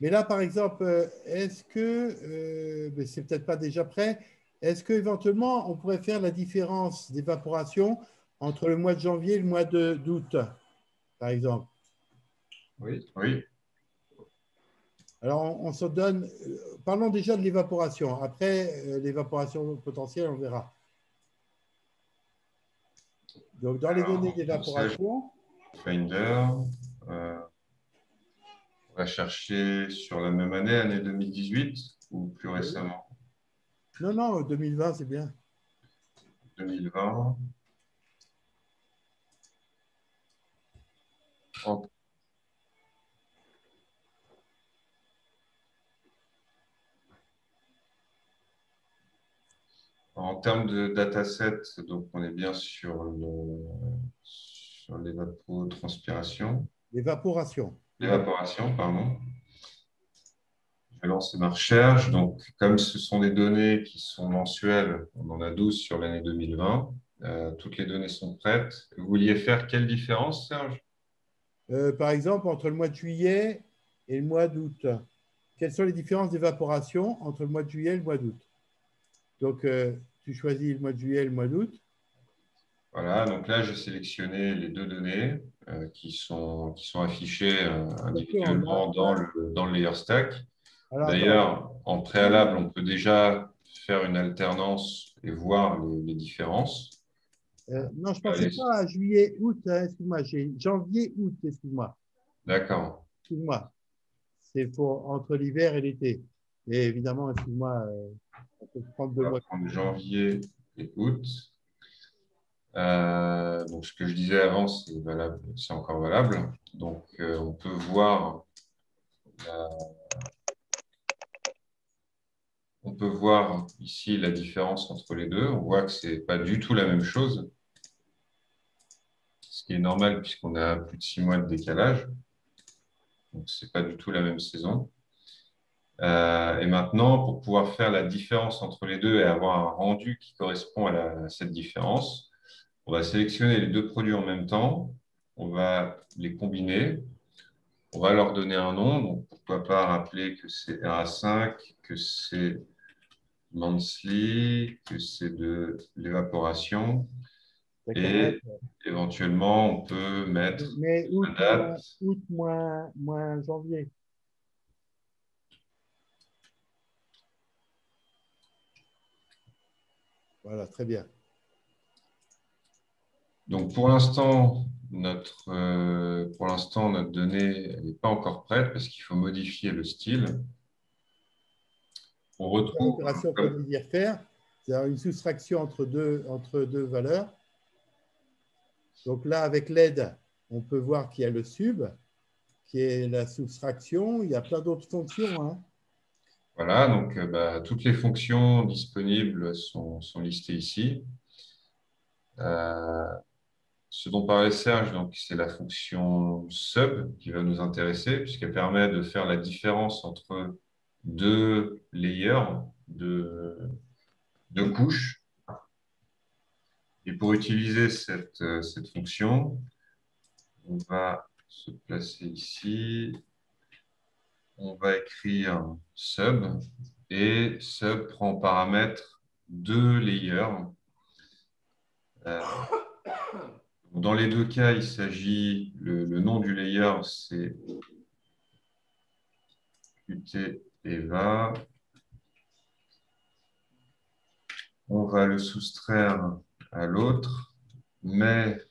mais là, par exemple, est-ce que, mais c'est peut-être pas déjà prêt, est-ce qu'éventuellement, on pourrait faire la différence d'évaporation entre le mois de janvier et le mois d'août, par exemple? Oui. Oui. Alors, on se donne, parlons déjà de l'évaporation. Après, l'évaporation potentielle, on verra. Donc, dans les données Alors, d'évaporation, Finder, euh, on va chercher sur la même année, année 2018 ou plus récemment, non, non, 2020, c'est bien. 2020. En, en termes de dataset, donc on est bien sur l'évapotranspiration, L'évaporation. l'évaporation, pardon. Je vais lancer ma recherche. Donc, comme ce sont des données qui sont mensuelles, on en a 12 sur l'année 2020. Toutes les données sont prêtes. Vous vouliez faire quelle différence, Serge? Par exemple, entre le mois de juillet et le mois d'août, quelles sont les différences d'évaporation entre le mois de juillet et le mois d'août? Donc, tu choisis le mois de juillet et le mois d'août. Voilà, donc là, j'ai sélectionné les deux données qui sont affichées individuellement dans le layer stack. Alors, attends. D'ailleurs, en préalable, on peut déjà faire une alternance et voir les différences. Non, je ne pensais Allez, pas à juillet, août, hein, excuse-moi. J'ai janvier, août, excuse-moi. d'accord. Excuse-moi. C'est pour entre l'hiver et l'été. Et évidemment, excuse-moi, on peut prendre deux On va mois. prendre janvier et août. Donc, ce que je disais avant, c'est valable, c'est encore valable. Donc, on peut voir, on peut voir ici la différence entre les deux. On voit que c'est pas du tout la même chose, ce qui est normal puisqu'on a plus de 6 mois de décalage. Donc, c'est pas du tout la même saison. Et maintenant, pour pouvoir faire la différence entre les deux et avoir un rendu qui correspond à cette différence, on va sélectionner les deux produits en même temps. On va les combiner. On va leur donner un nom, donc pourquoi pas rappeler que c'est RA5, que c'est monthly, que c'est de l'évaporation D'accord. et éventuellement on peut mettre Mais la date. août moins janvier. Voilà, très bien. Donc pour l'instant, notre donnée n'est pas encore prête parce qu'il faut modifier le style. On retrouve L'opération qu'on désire faire, c'est une soustraction entre deux valeurs. Donc là, avec l'aide, on peut voir qu'il y a le sub, qui est la soustraction. Il y a plein d'autres fonctions, hein. voilà, donc toutes les fonctions disponibles sont listées ici. Ce dont parlait Serge, donc, c'est la fonction sub qui va nous intéresser, puisqu'elle permet de faire la différence entre deux layers, deux couches. Et pour utiliser cette fonction, on va se placer ici. On va écrire sub, et sub prend en paramètre deux layers. Dans les deux cas, il s'agit, le nom du layer, c'est Qt Eva. On va le soustraire à l'autre, mais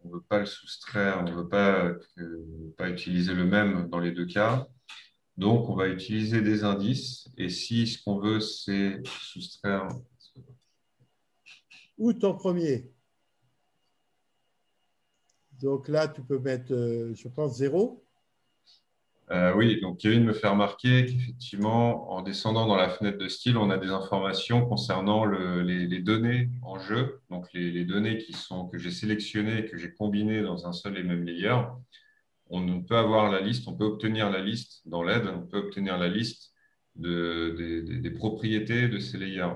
on ne veut pas le soustraire, on ne veut pas utiliser le même dans les deux cas. Donc, on va utiliser des indices. Et si ce qu'on veut, c'est soustraire… Out en premier. Donc là, tu peux mettre, je pense, 0. Oui, donc Kevin me fait remarquer qu'effectivement, en descendant dans la fenêtre de style, on a des informations concernant les données en jeu, donc les données que j'ai sélectionnées et que j'ai combinées dans un seul et même layer. On peut avoir la liste, on peut obtenir la liste dans l'aide, on peut obtenir la liste des propriétés de ces layers.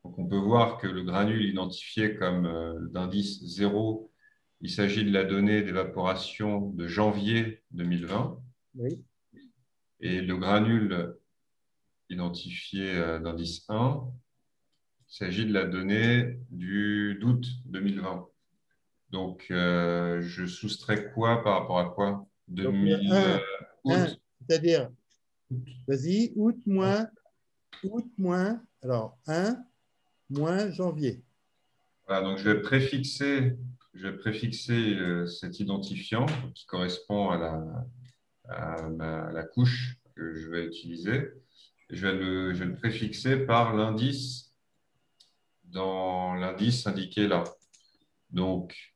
Donc on peut voir que le granule identifié comme d'indice 0, il s'agit de la donnée d'évaporation de janvier 2020. Oui. Et le granule identifié d'indice 1, il s'agit de la donnée d'août 2020. Donc, je soustrais quoi par rapport à quoi? Donc, 2000 août. c'est-à-dire, vas-y, août moins, alors 1 moins janvier. Voilà, donc je vais préfixer cet identifiant qui correspond à la couche que je vais utiliser. Je vais le préfixer par l'indice dans l'indice indiqué là. Donc,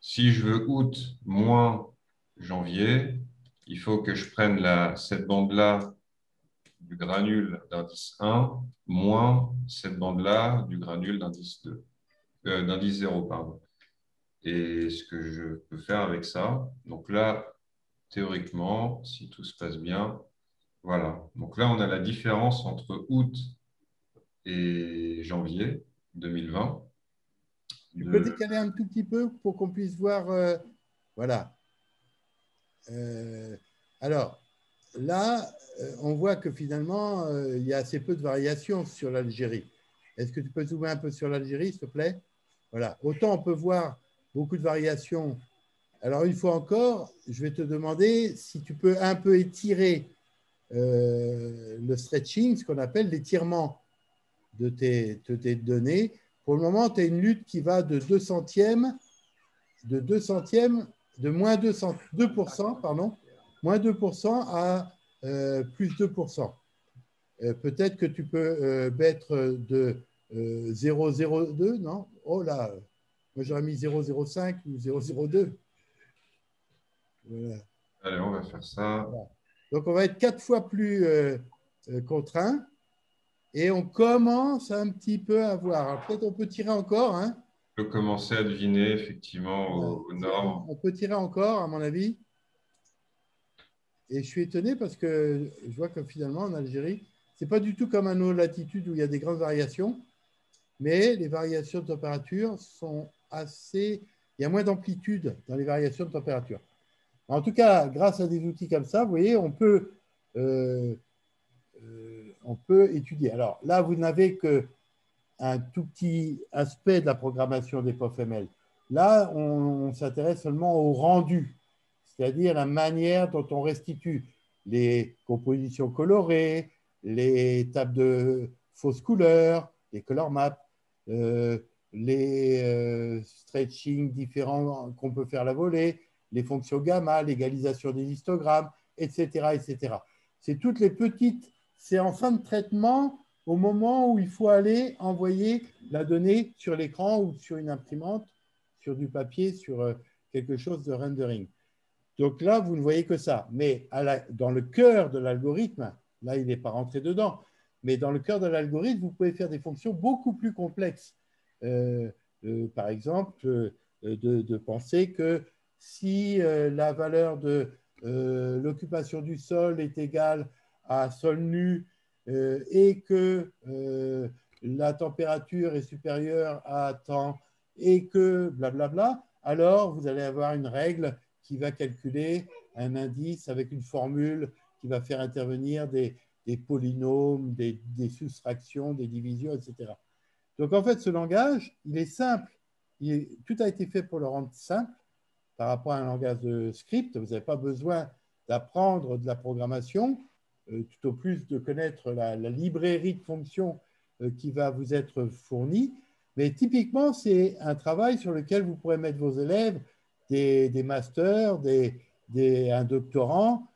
si je veux août moins janvier, il faut que je prenne cette bande-là du granule d'indice 1 moins cette bande-là du granule d'indice 2, d'indice 0, pardon. Et ce que je peux faire avec ça, donc là, théoriquement, si tout se passe bien, voilà. Donc là, on a la différence entre août et janvier 2020. Tu peux décaler un tout petit peu pour qu'on puisse voir. Voilà. Alors, là, on voit que finalement, il y a assez peu de variations sur l'Algérie. Est-ce que tu peux zoomer un peu sur l'Algérie, s'il te plaît? Voilà. Autant on peut voir beaucoup de variations. Alors, une fois encore, je vais te demander si tu peux un peu étirer le stretching, ce qu'on appelle l'étirement de tes données. Pour le moment, tu as une lutte qui va de 2 centièmes, de moins 2%, pardon, moins 2% à plus 2%. Peut-être que tu peux mettre de 0,02, non? Oh là, moi j'aurais mis 0,05 ou 0,02. Voilà. Allez, on va faire ça. Voilà. Donc, on va être 4 fois plus contraint. Et on commence un petit peu à voir. Peut-être on peut tirer encore. Hein. On peut commencer à deviner effectivement au nord. On peut tirer encore, à mon avis. Et je suis étonné parce que je vois que finalement, en Algérie, ce n'est pas du tout comme à nos latitudes où il y a des grandes variations, mais les variations de température sont assez… Il y a moins d'amplitude dans les variations de température. En tout cas, grâce à des outils comme ça, vous voyez, on peut étudier. Alors là, vous n'avez qu'un tout petit aspect de la programmation des POFML. Là, on s'intéresse seulement au rendu, c'est-à-dire la manière dont on restitue les compositions colorées, les tables de fausses couleurs, les color maps, les stretching différents qu'on peut faire à la volée, les fonctions gamma, l'égalisation des histogrammes, etc., etc. C'est toutes les petites, c'est en fin de traitement au moment où il faut aller envoyer la donnée sur l'écran ou sur une imprimante, sur du papier, sur quelque chose de rendering. Donc là, vous ne voyez que ça. Mais dans le cœur de l'algorithme, là, il n'est pas rentré dedans, mais dans le cœur de l'algorithme, vous pouvez faire des fonctions beaucoup plus complexes. Par exemple, de penser que si la valeur de l'occupation du sol est égale à sol nu et que la température est supérieure à temps et que blablabla, alors vous allez avoir une règle qui va calculer un indice avec une formule qui va faire intervenir des polynômes, des soustractions, des divisions, etc. Donc en fait, ce langage, il est simple. tout a été fait pour le rendre simple par rapport à un langage de script. Vous n'avez pas besoin d'apprendre de la programmation, tout au plus de connaître la librairie de fonctions qui va vous être fournie. Mais typiquement, c'est un travail sur lequel vous pourrez mettre vos élèves, des masters, un doctorant,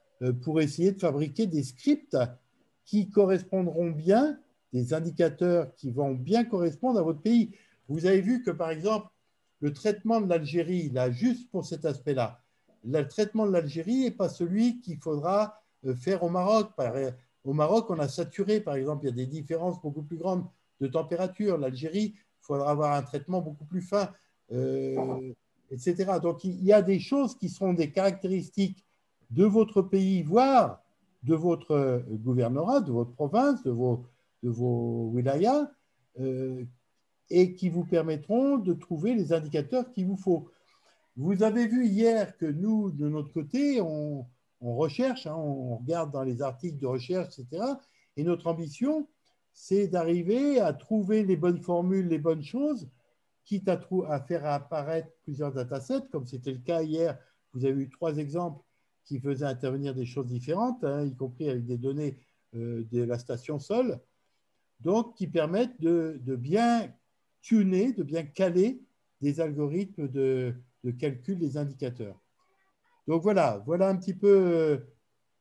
pour essayer de fabriquer des scripts qui correspondront bien, des indicateurs qui vont bien correspondre à votre pays. Vous avez vu que, par exemple, le traitement de l'Algérie, là, juste pour cet aspect-là, le traitement de l'Algérie n'est pas celui qu'il faudra faire au Maroc. Au Maroc, on a saturé, par exemple, il y a des différences beaucoup plus grandes de température. L'Algérie, il faudra avoir un traitement beaucoup plus fin, etc. Donc, il y a des choses qui sont des caractéristiques de votre pays, voire de votre gouvernorat, de votre province, de vos wilayas, et qui vous permettront de trouver les indicateurs qu'il vous faut. Vous avez vu hier que nous, de notre côté, on recherche, on regarde dans les articles de recherche, etc. Et notre ambition, c'est d'arriver à trouver les bonnes formules, les bonnes choses, quitte à faire apparaître plusieurs datasets, comme c'était le cas hier. Vous avez eu 3 exemples qui faisaient intervenir des choses différentes, y compris avec des données de la station Sol, donc qui permettent de bien tuner, de bien caler des algorithmes de calcul des indicateurs. Donc voilà un petit peu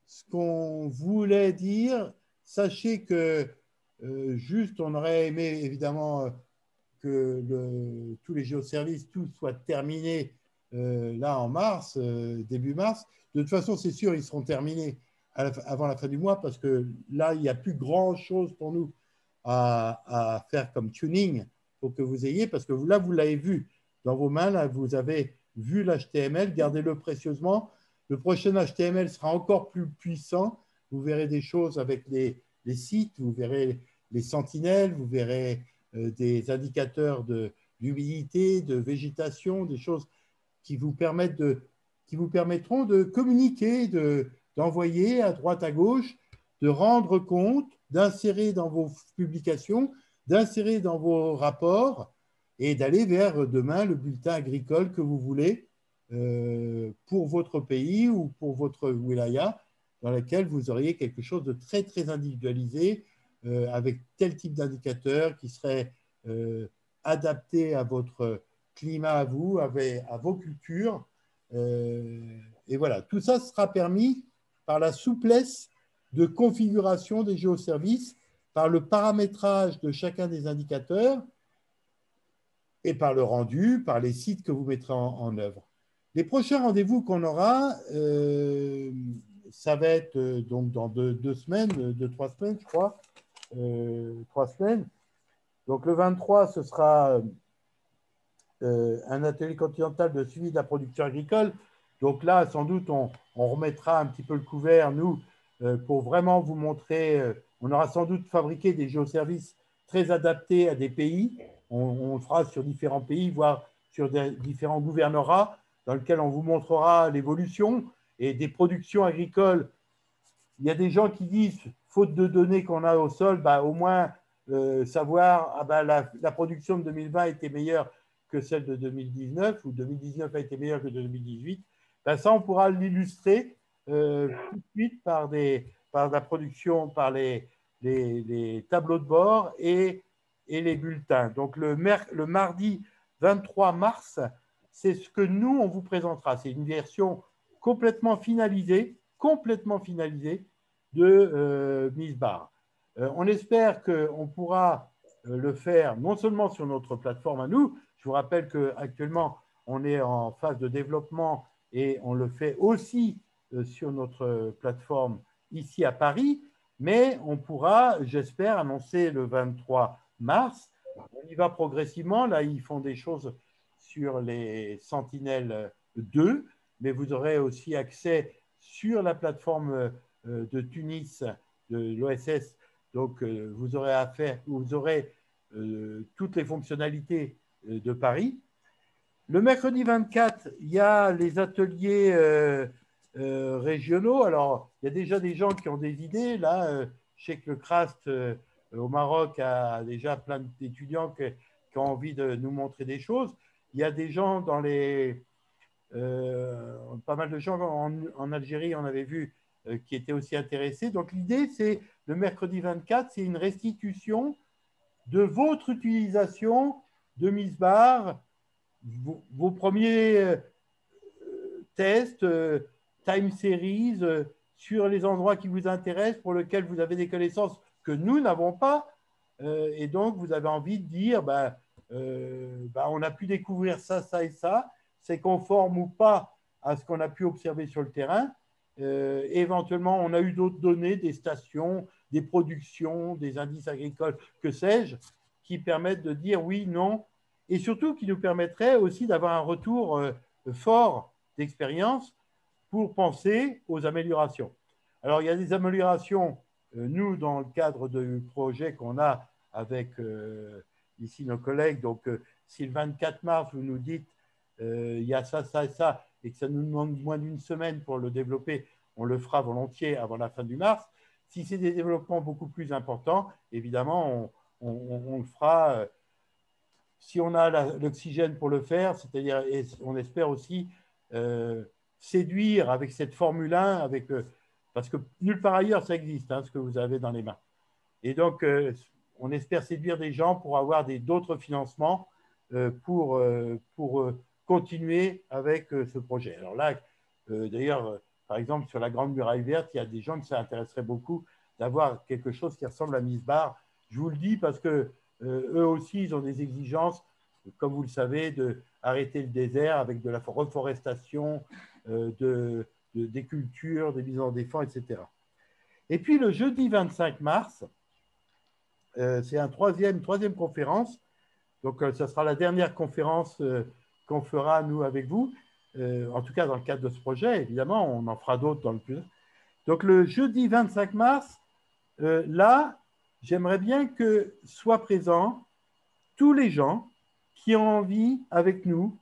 ce qu'on voulait dire. Sachez que juste, on aurait aimé évidemment que tous les géoservices, tout soit terminé là en mars, début mars. De toute façon, c'est sûr, ils seront terminés avant la fin du mois parce que là, il n'y a plus grand-chose pour nous à faire comme tuning pour que vous ayez, parce que là, vous l'avez vu dans vos mains, là, vous avez vu l'HTML, gardez-le précieusement. Le prochain HTML sera encore plus puissant. Vous verrez des choses avec les sites, vous verrez les sentinelles, vous verrez des indicateurs d'humidité, de végétation, des choses qui vous permettront de communiquer, d'envoyer à droite, à gauche, de rendre compte, d'insérer dans vos publications, d'insérer dans vos rapports et d'aller vers demain le bulletin agricole que vous voulez pour votre pays ou pour votre wilaya, dans lequel vous auriez quelque chose de très, très individualisé avec tel type d'indicateur qui serait adapté à votre climat, à vous, à vos cultures. Et voilà, tout ça sera permis par la souplesse de configuration des géoservices, par le paramétrage de chacun des indicateurs et par le rendu, par les sites que vous mettrez en œuvre. Les prochains rendez-vous qu'on aura, ça va être donc dans 2 semaines, 2-3 semaines, je crois, 3 semaines. Donc le 23, ce sera un atelier continental de suivi de la production agricole. Donc là, sans doute, on remettra un petit peu le couvert, nous, pour vraiment vous montrer. On aura sans doute fabriqué des géoservices très adaptés à des pays. On le fera sur différents pays, voire sur différents gouvernorats, dans lesquels on vous montrera l'évolution et des productions agricoles. Il y a des gens qui disent, faute de données qu'on a au sol, au moins savoir la production de 2020 était meilleure que celle de 2019 ou 2019 a été meilleure que de 2018. Ça, on pourra l'illustrer tout de suite par la production, par les tableaux de bord et les bulletins. Donc, le mardi 23 mars, c'est ce que nous, on vous présentera. C'est une version complètement finalisée de Misbar. On espère qu'on pourra le faire non seulement sur notre plateforme à nous. Je vous rappelle qu'actuellement, on est en phase de développement et on le fait aussi sur notre plateforme ici à Paris, mais on pourra, j'espère, annoncer le 23 mars. On y va progressivement. Là, ils font des choses sur les Sentinelles 2, mais vous aurez aussi accès sur la plateforme de Tunis, de l'OSS. Donc, vous aurez toutes les fonctionnalités de Paris. Le mercredi 24, il y a les ateliers régionaux. Alors, il y a déjà des gens qui ont des idées. Là, je sais que le CRAST au Maroc a déjà plein d'étudiants qui ont envie de nous montrer des choses. il y a des gens dans les… pas mal de gens en Algérie, on avait vu, qui étaient aussi intéressés. Donc l'idée, c'est le mercredi 24, c'est une restitution de votre utilisation de Misbar, vos premiers tests, time series, sur les endroits qui vous intéressent, pour lesquels vous avez des connaissances que nous n'avons pas. Et donc, vous avez envie de dire, on a pu découvrir ça, ça et ça. C'est conforme ou pas à ce qu'on a pu observer sur le terrain. Éventuellement, on a eu d'autres données, des stations, des productions, des indices agricoles, que sais-je, qui permettent de dire oui, non, et surtout qui nous permettraient aussi d'avoir un retour fort d'expérience pour penser aux améliorations. Alors, il y a des améliorations, nous, dans le cadre du projet qu'on a avec ici nos collègues. Donc, si le 24 mars, vous nous dites il y a ça, ça et ça, et que ça nous demande moins d'une semaine pour le développer, on le fera volontiers avant la fin du mars. Si c'est des développements beaucoup plus importants, évidemment, on le fera si on a l'oxygène pour le faire, c'est-à-dire, et on espère aussi séduire avec cette Formule 1, avec, parce que nulle part ailleurs ça existe, hein, ce que vous avez dans les mains. Et donc, on espère séduire des gens pour avoir d'autres financements pour continuer avec ce projet. Alors là, d'ailleurs, par exemple, sur la Grande Muraille Verte, il y a des gens qui s'intéresseraient beaucoup d'avoir quelque chose qui ressemble à Misbar. Je vous le dis parce que eux aussi, ils ont des exigences, comme vous le savez, d'arrêter le désert avec de la reforestation, des cultures, des mises en défense, etc. Et puis le jeudi 25 mars, c'est une troisième conférence. Donc, ça sera la dernière conférence qu'on fera, nous, avec vous. En tout cas, dans le cadre de ce projet, évidemment, on en fera d'autres dans le plus. Donc, le jeudi 25 mars, là, j'aimerais bien que soient présents tous les gens qui ont envie, avec nous,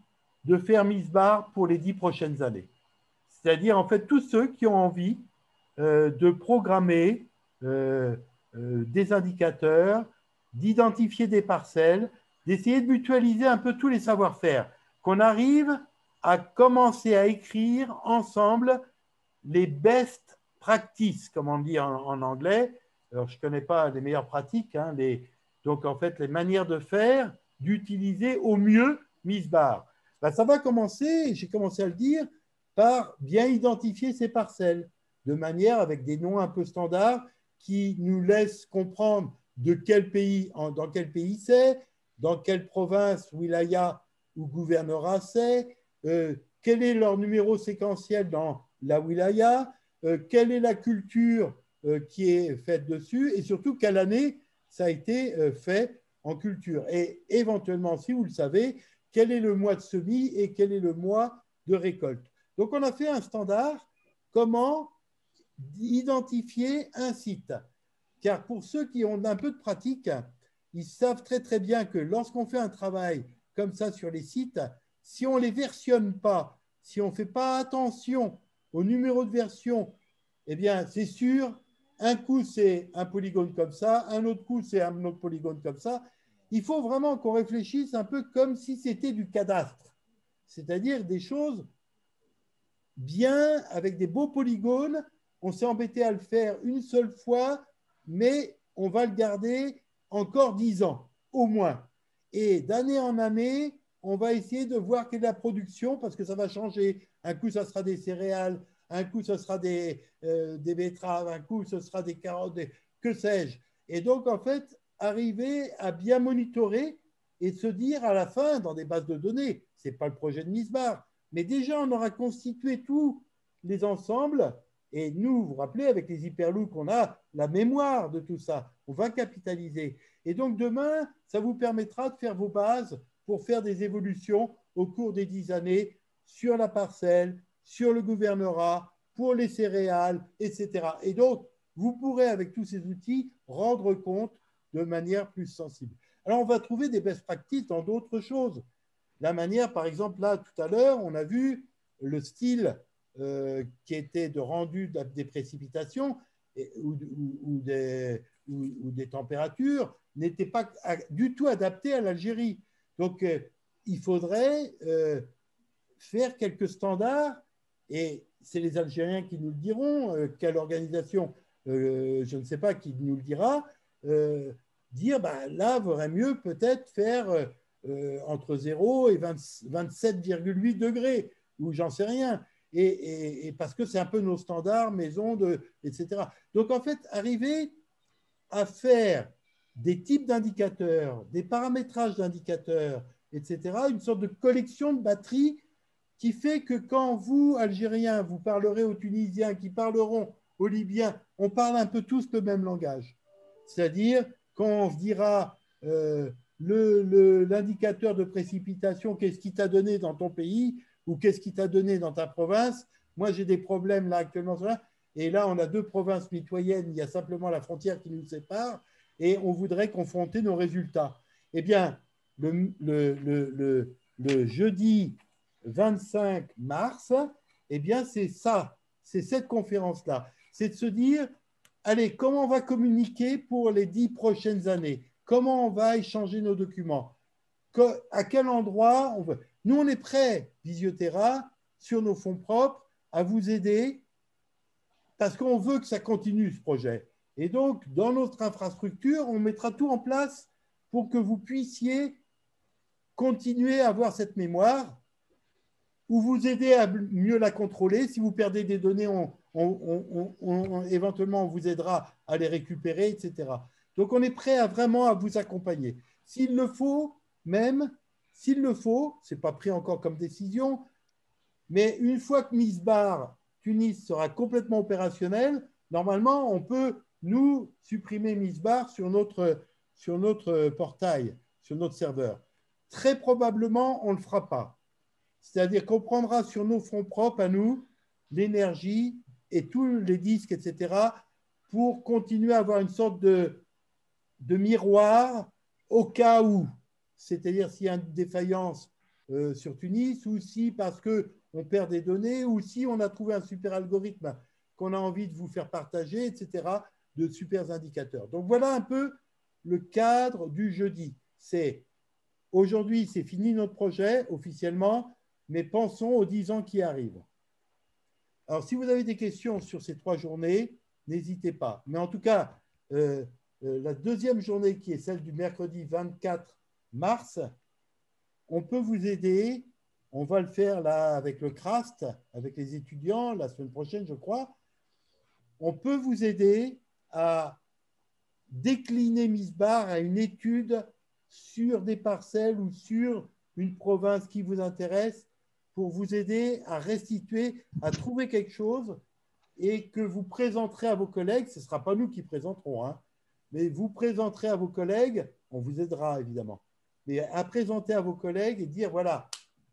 de faire Misbar pour les 10 prochaines années. C'est-à-dire, en fait, tous ceux qui ont envie de programmer des indicateurs, d'identifier des parcelles, d'essayer de mutualiser un peu tous les savoir-faire, qu'on arrive à commencer à écrire ensemble les best practices, comme on dit en anglais. Alors, je ne connais pas les meilleures pratiques, hein, donc en fait, les manières de faire, d'utiliser au mieux Misbar. Ça va commencer, j'ai commencé à le dire, par bien identifier ces parcelles, de manière avec des noms un peu standards qui nous laissent comprendre de quel pays, dans quel pays c'est, dans quelle province, wilaya ou gouvernorat c'est, quel est leur numéro séquentiel dans la wilaya, quelle est la culture qui est faite dessus, et surtout quelle année ça a été fait en culture. Et éventuellement, si vous le savez, quel est le mois de semis et quel est le mois de récolte. Donc, on a fait un standard, comment identifier un site. Car pour ceux qui ont un peu de pratique, ils savent très très bien que lorsqu'on fait un travail comme ça sur les sites, si on ne les versionne pas, si on ne fait pas attention au numéro de version, eh bien c'est sûr, un coup c'est un polygone comme ça, un autre coup c'est un autre polygone comme ça. Il faut vraiment qu'on réfléchisse un peu comme si c'était du cadastre, c'est-à-dire des choses bien avec des beaux polygones. On s'est embêté à le faire une seule fois, mais on va le garder encore 10 ans, au moins. Et d'année en année, on va essayer de voir quelle est la production, parce que ça va changer. Un coup, ça sera des céréales, un coup, ce sera des betteraves, un coup, ce sera des carottes, que sais-je. Et donc, en fait, arriver à bien monitorer et se dire à la fin, dans des bases de données, ce n'est pas le projet de Misbar, mais déjà, on aura constitué tous les ensembles. Et nous, vous vous rappelez, avec les hyperloops, on a la mémoire de tout ça. On va capitaliser. Et donc, demain, ça vous permettra de faire vos bases pour faire des évolutions au cours des 10 années sur la parcelle, sur le gouvernorat, pour les céréales, etc. Et donc, vous pourrez, avec tous ces outils, rendre compte de manière plus sensible. Alors, on va trouver des best practices dans d'autres choses. La manière, par exemple, là, tout à l'heure, on a vu le style qui était de rendu des précipitations ou des températures n'était pas du tout adapté à l'Algérie. Donc, il faudrait faire quelques standards, et c'est les Algériens qui nous le diront, quelle organisation, je ne sais pas qui nous le dira, dire bah, là, vaudrait mieux peut-être faire entre 0 et 27,8 degrés, ou j'en sais rien. Et parce que c'est un peu nos standards, maison, etc. Donc en fait, arriver à faire des types d'indicateurs, des paramétrages d'indicateurs, etc., une sorte de collection de batteries qui fait que quand vous, Algériens, vous parlerez aux Tunisiens, qui parleront aux Libyens, on parle un peu tous le même langage. C'est-à-dire, quand on se dira l'indicateur de précipitation, qu'est-ce qui t'a donné dans ton pays ou qu'est-ce qui t'a donné dans ta province? Moi, j'ai des problèmes là actuellement. Et là, on a 2 provinces mitoyennes, il y a simplement la frontière qui nous sépare et on voudrait confronter nos résultats. Eh bien, le jeudi 25 mars, eh bien, c'est ça, c'est cette conférence-là. C'est de se dire, allez, comment on va communiquer pour les 10 prochaines années? Comment on va échanger nos documents? À quel endroit on veut? Nous, on est prêts, Visiotera, sur nos fonds propres, à vous aider parce qu'on veut que ça continue, ce projet. Et donc, dans notre infrastructure, on mettra tout en place pour que vous puissiez continuer à avoir cette mémoire ou vous aider à mieux la contrôler. Si vous perdez des données, éventuellement, on vous aidera à les récupérer, etc. Donc, on est prêt vraiment à vous accompagner. S'il le faut, s'il le faut, ce n'est pas pris encore comme décision, mais une fois que Misbar Tunis sera complètement opérationnel, normalement, on peut, nous, supprimer Misbar sur notre portail, sur notre serveur. Très probablement, on ne le fera pas. C'est-à-dire qu'on prendra sur nos fonds propres à nous l'énergie et tous les disques, etc., pour continuer à avoir une sorte de miroir au cas où. C'est-à-dire s'il y a une défaillance sur Tunis, ou si parce qu'on perd des données, ou si on a trouvé un super algorithme qu'on a envie de vous faire partager, etc., de super indicateurs. Donc voilà un peu le cadre du jeudi. C'est aujourd'hui, c'est fini notre projet officiellement, mais pensons aux 10 ans qui arrivent. Alors, si vous avez des questions sur ces 3 journées, n'hésitez pas. Mais en tout cas, la deuxième journée, qui est celle du mercredi 24 mars, on peut vous aider. On va le faire là avec le CRAST, avec les étudiants, la semaine prochaine, je crois. On peut vous aider à décliner Misbar à une étude sur des parcelles ou sur une province qui vous intéresse pour vous aider à restituer, à trouver quelque chose et que vous présenterez à vos collègues. Ce ne sera pas nous qui présenterons, hein, mais vous présenterez à vos collègues, on vous aidera évidemment, mais à présenter à vos collègues et dire, voilà,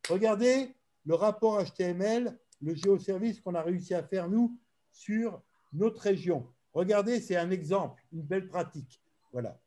regardez le rapport HTML, le géoservice qu'on a réussi à faire, nous, sur notre région. Regardez, c'est un exemple, une belle pratique. Voilà.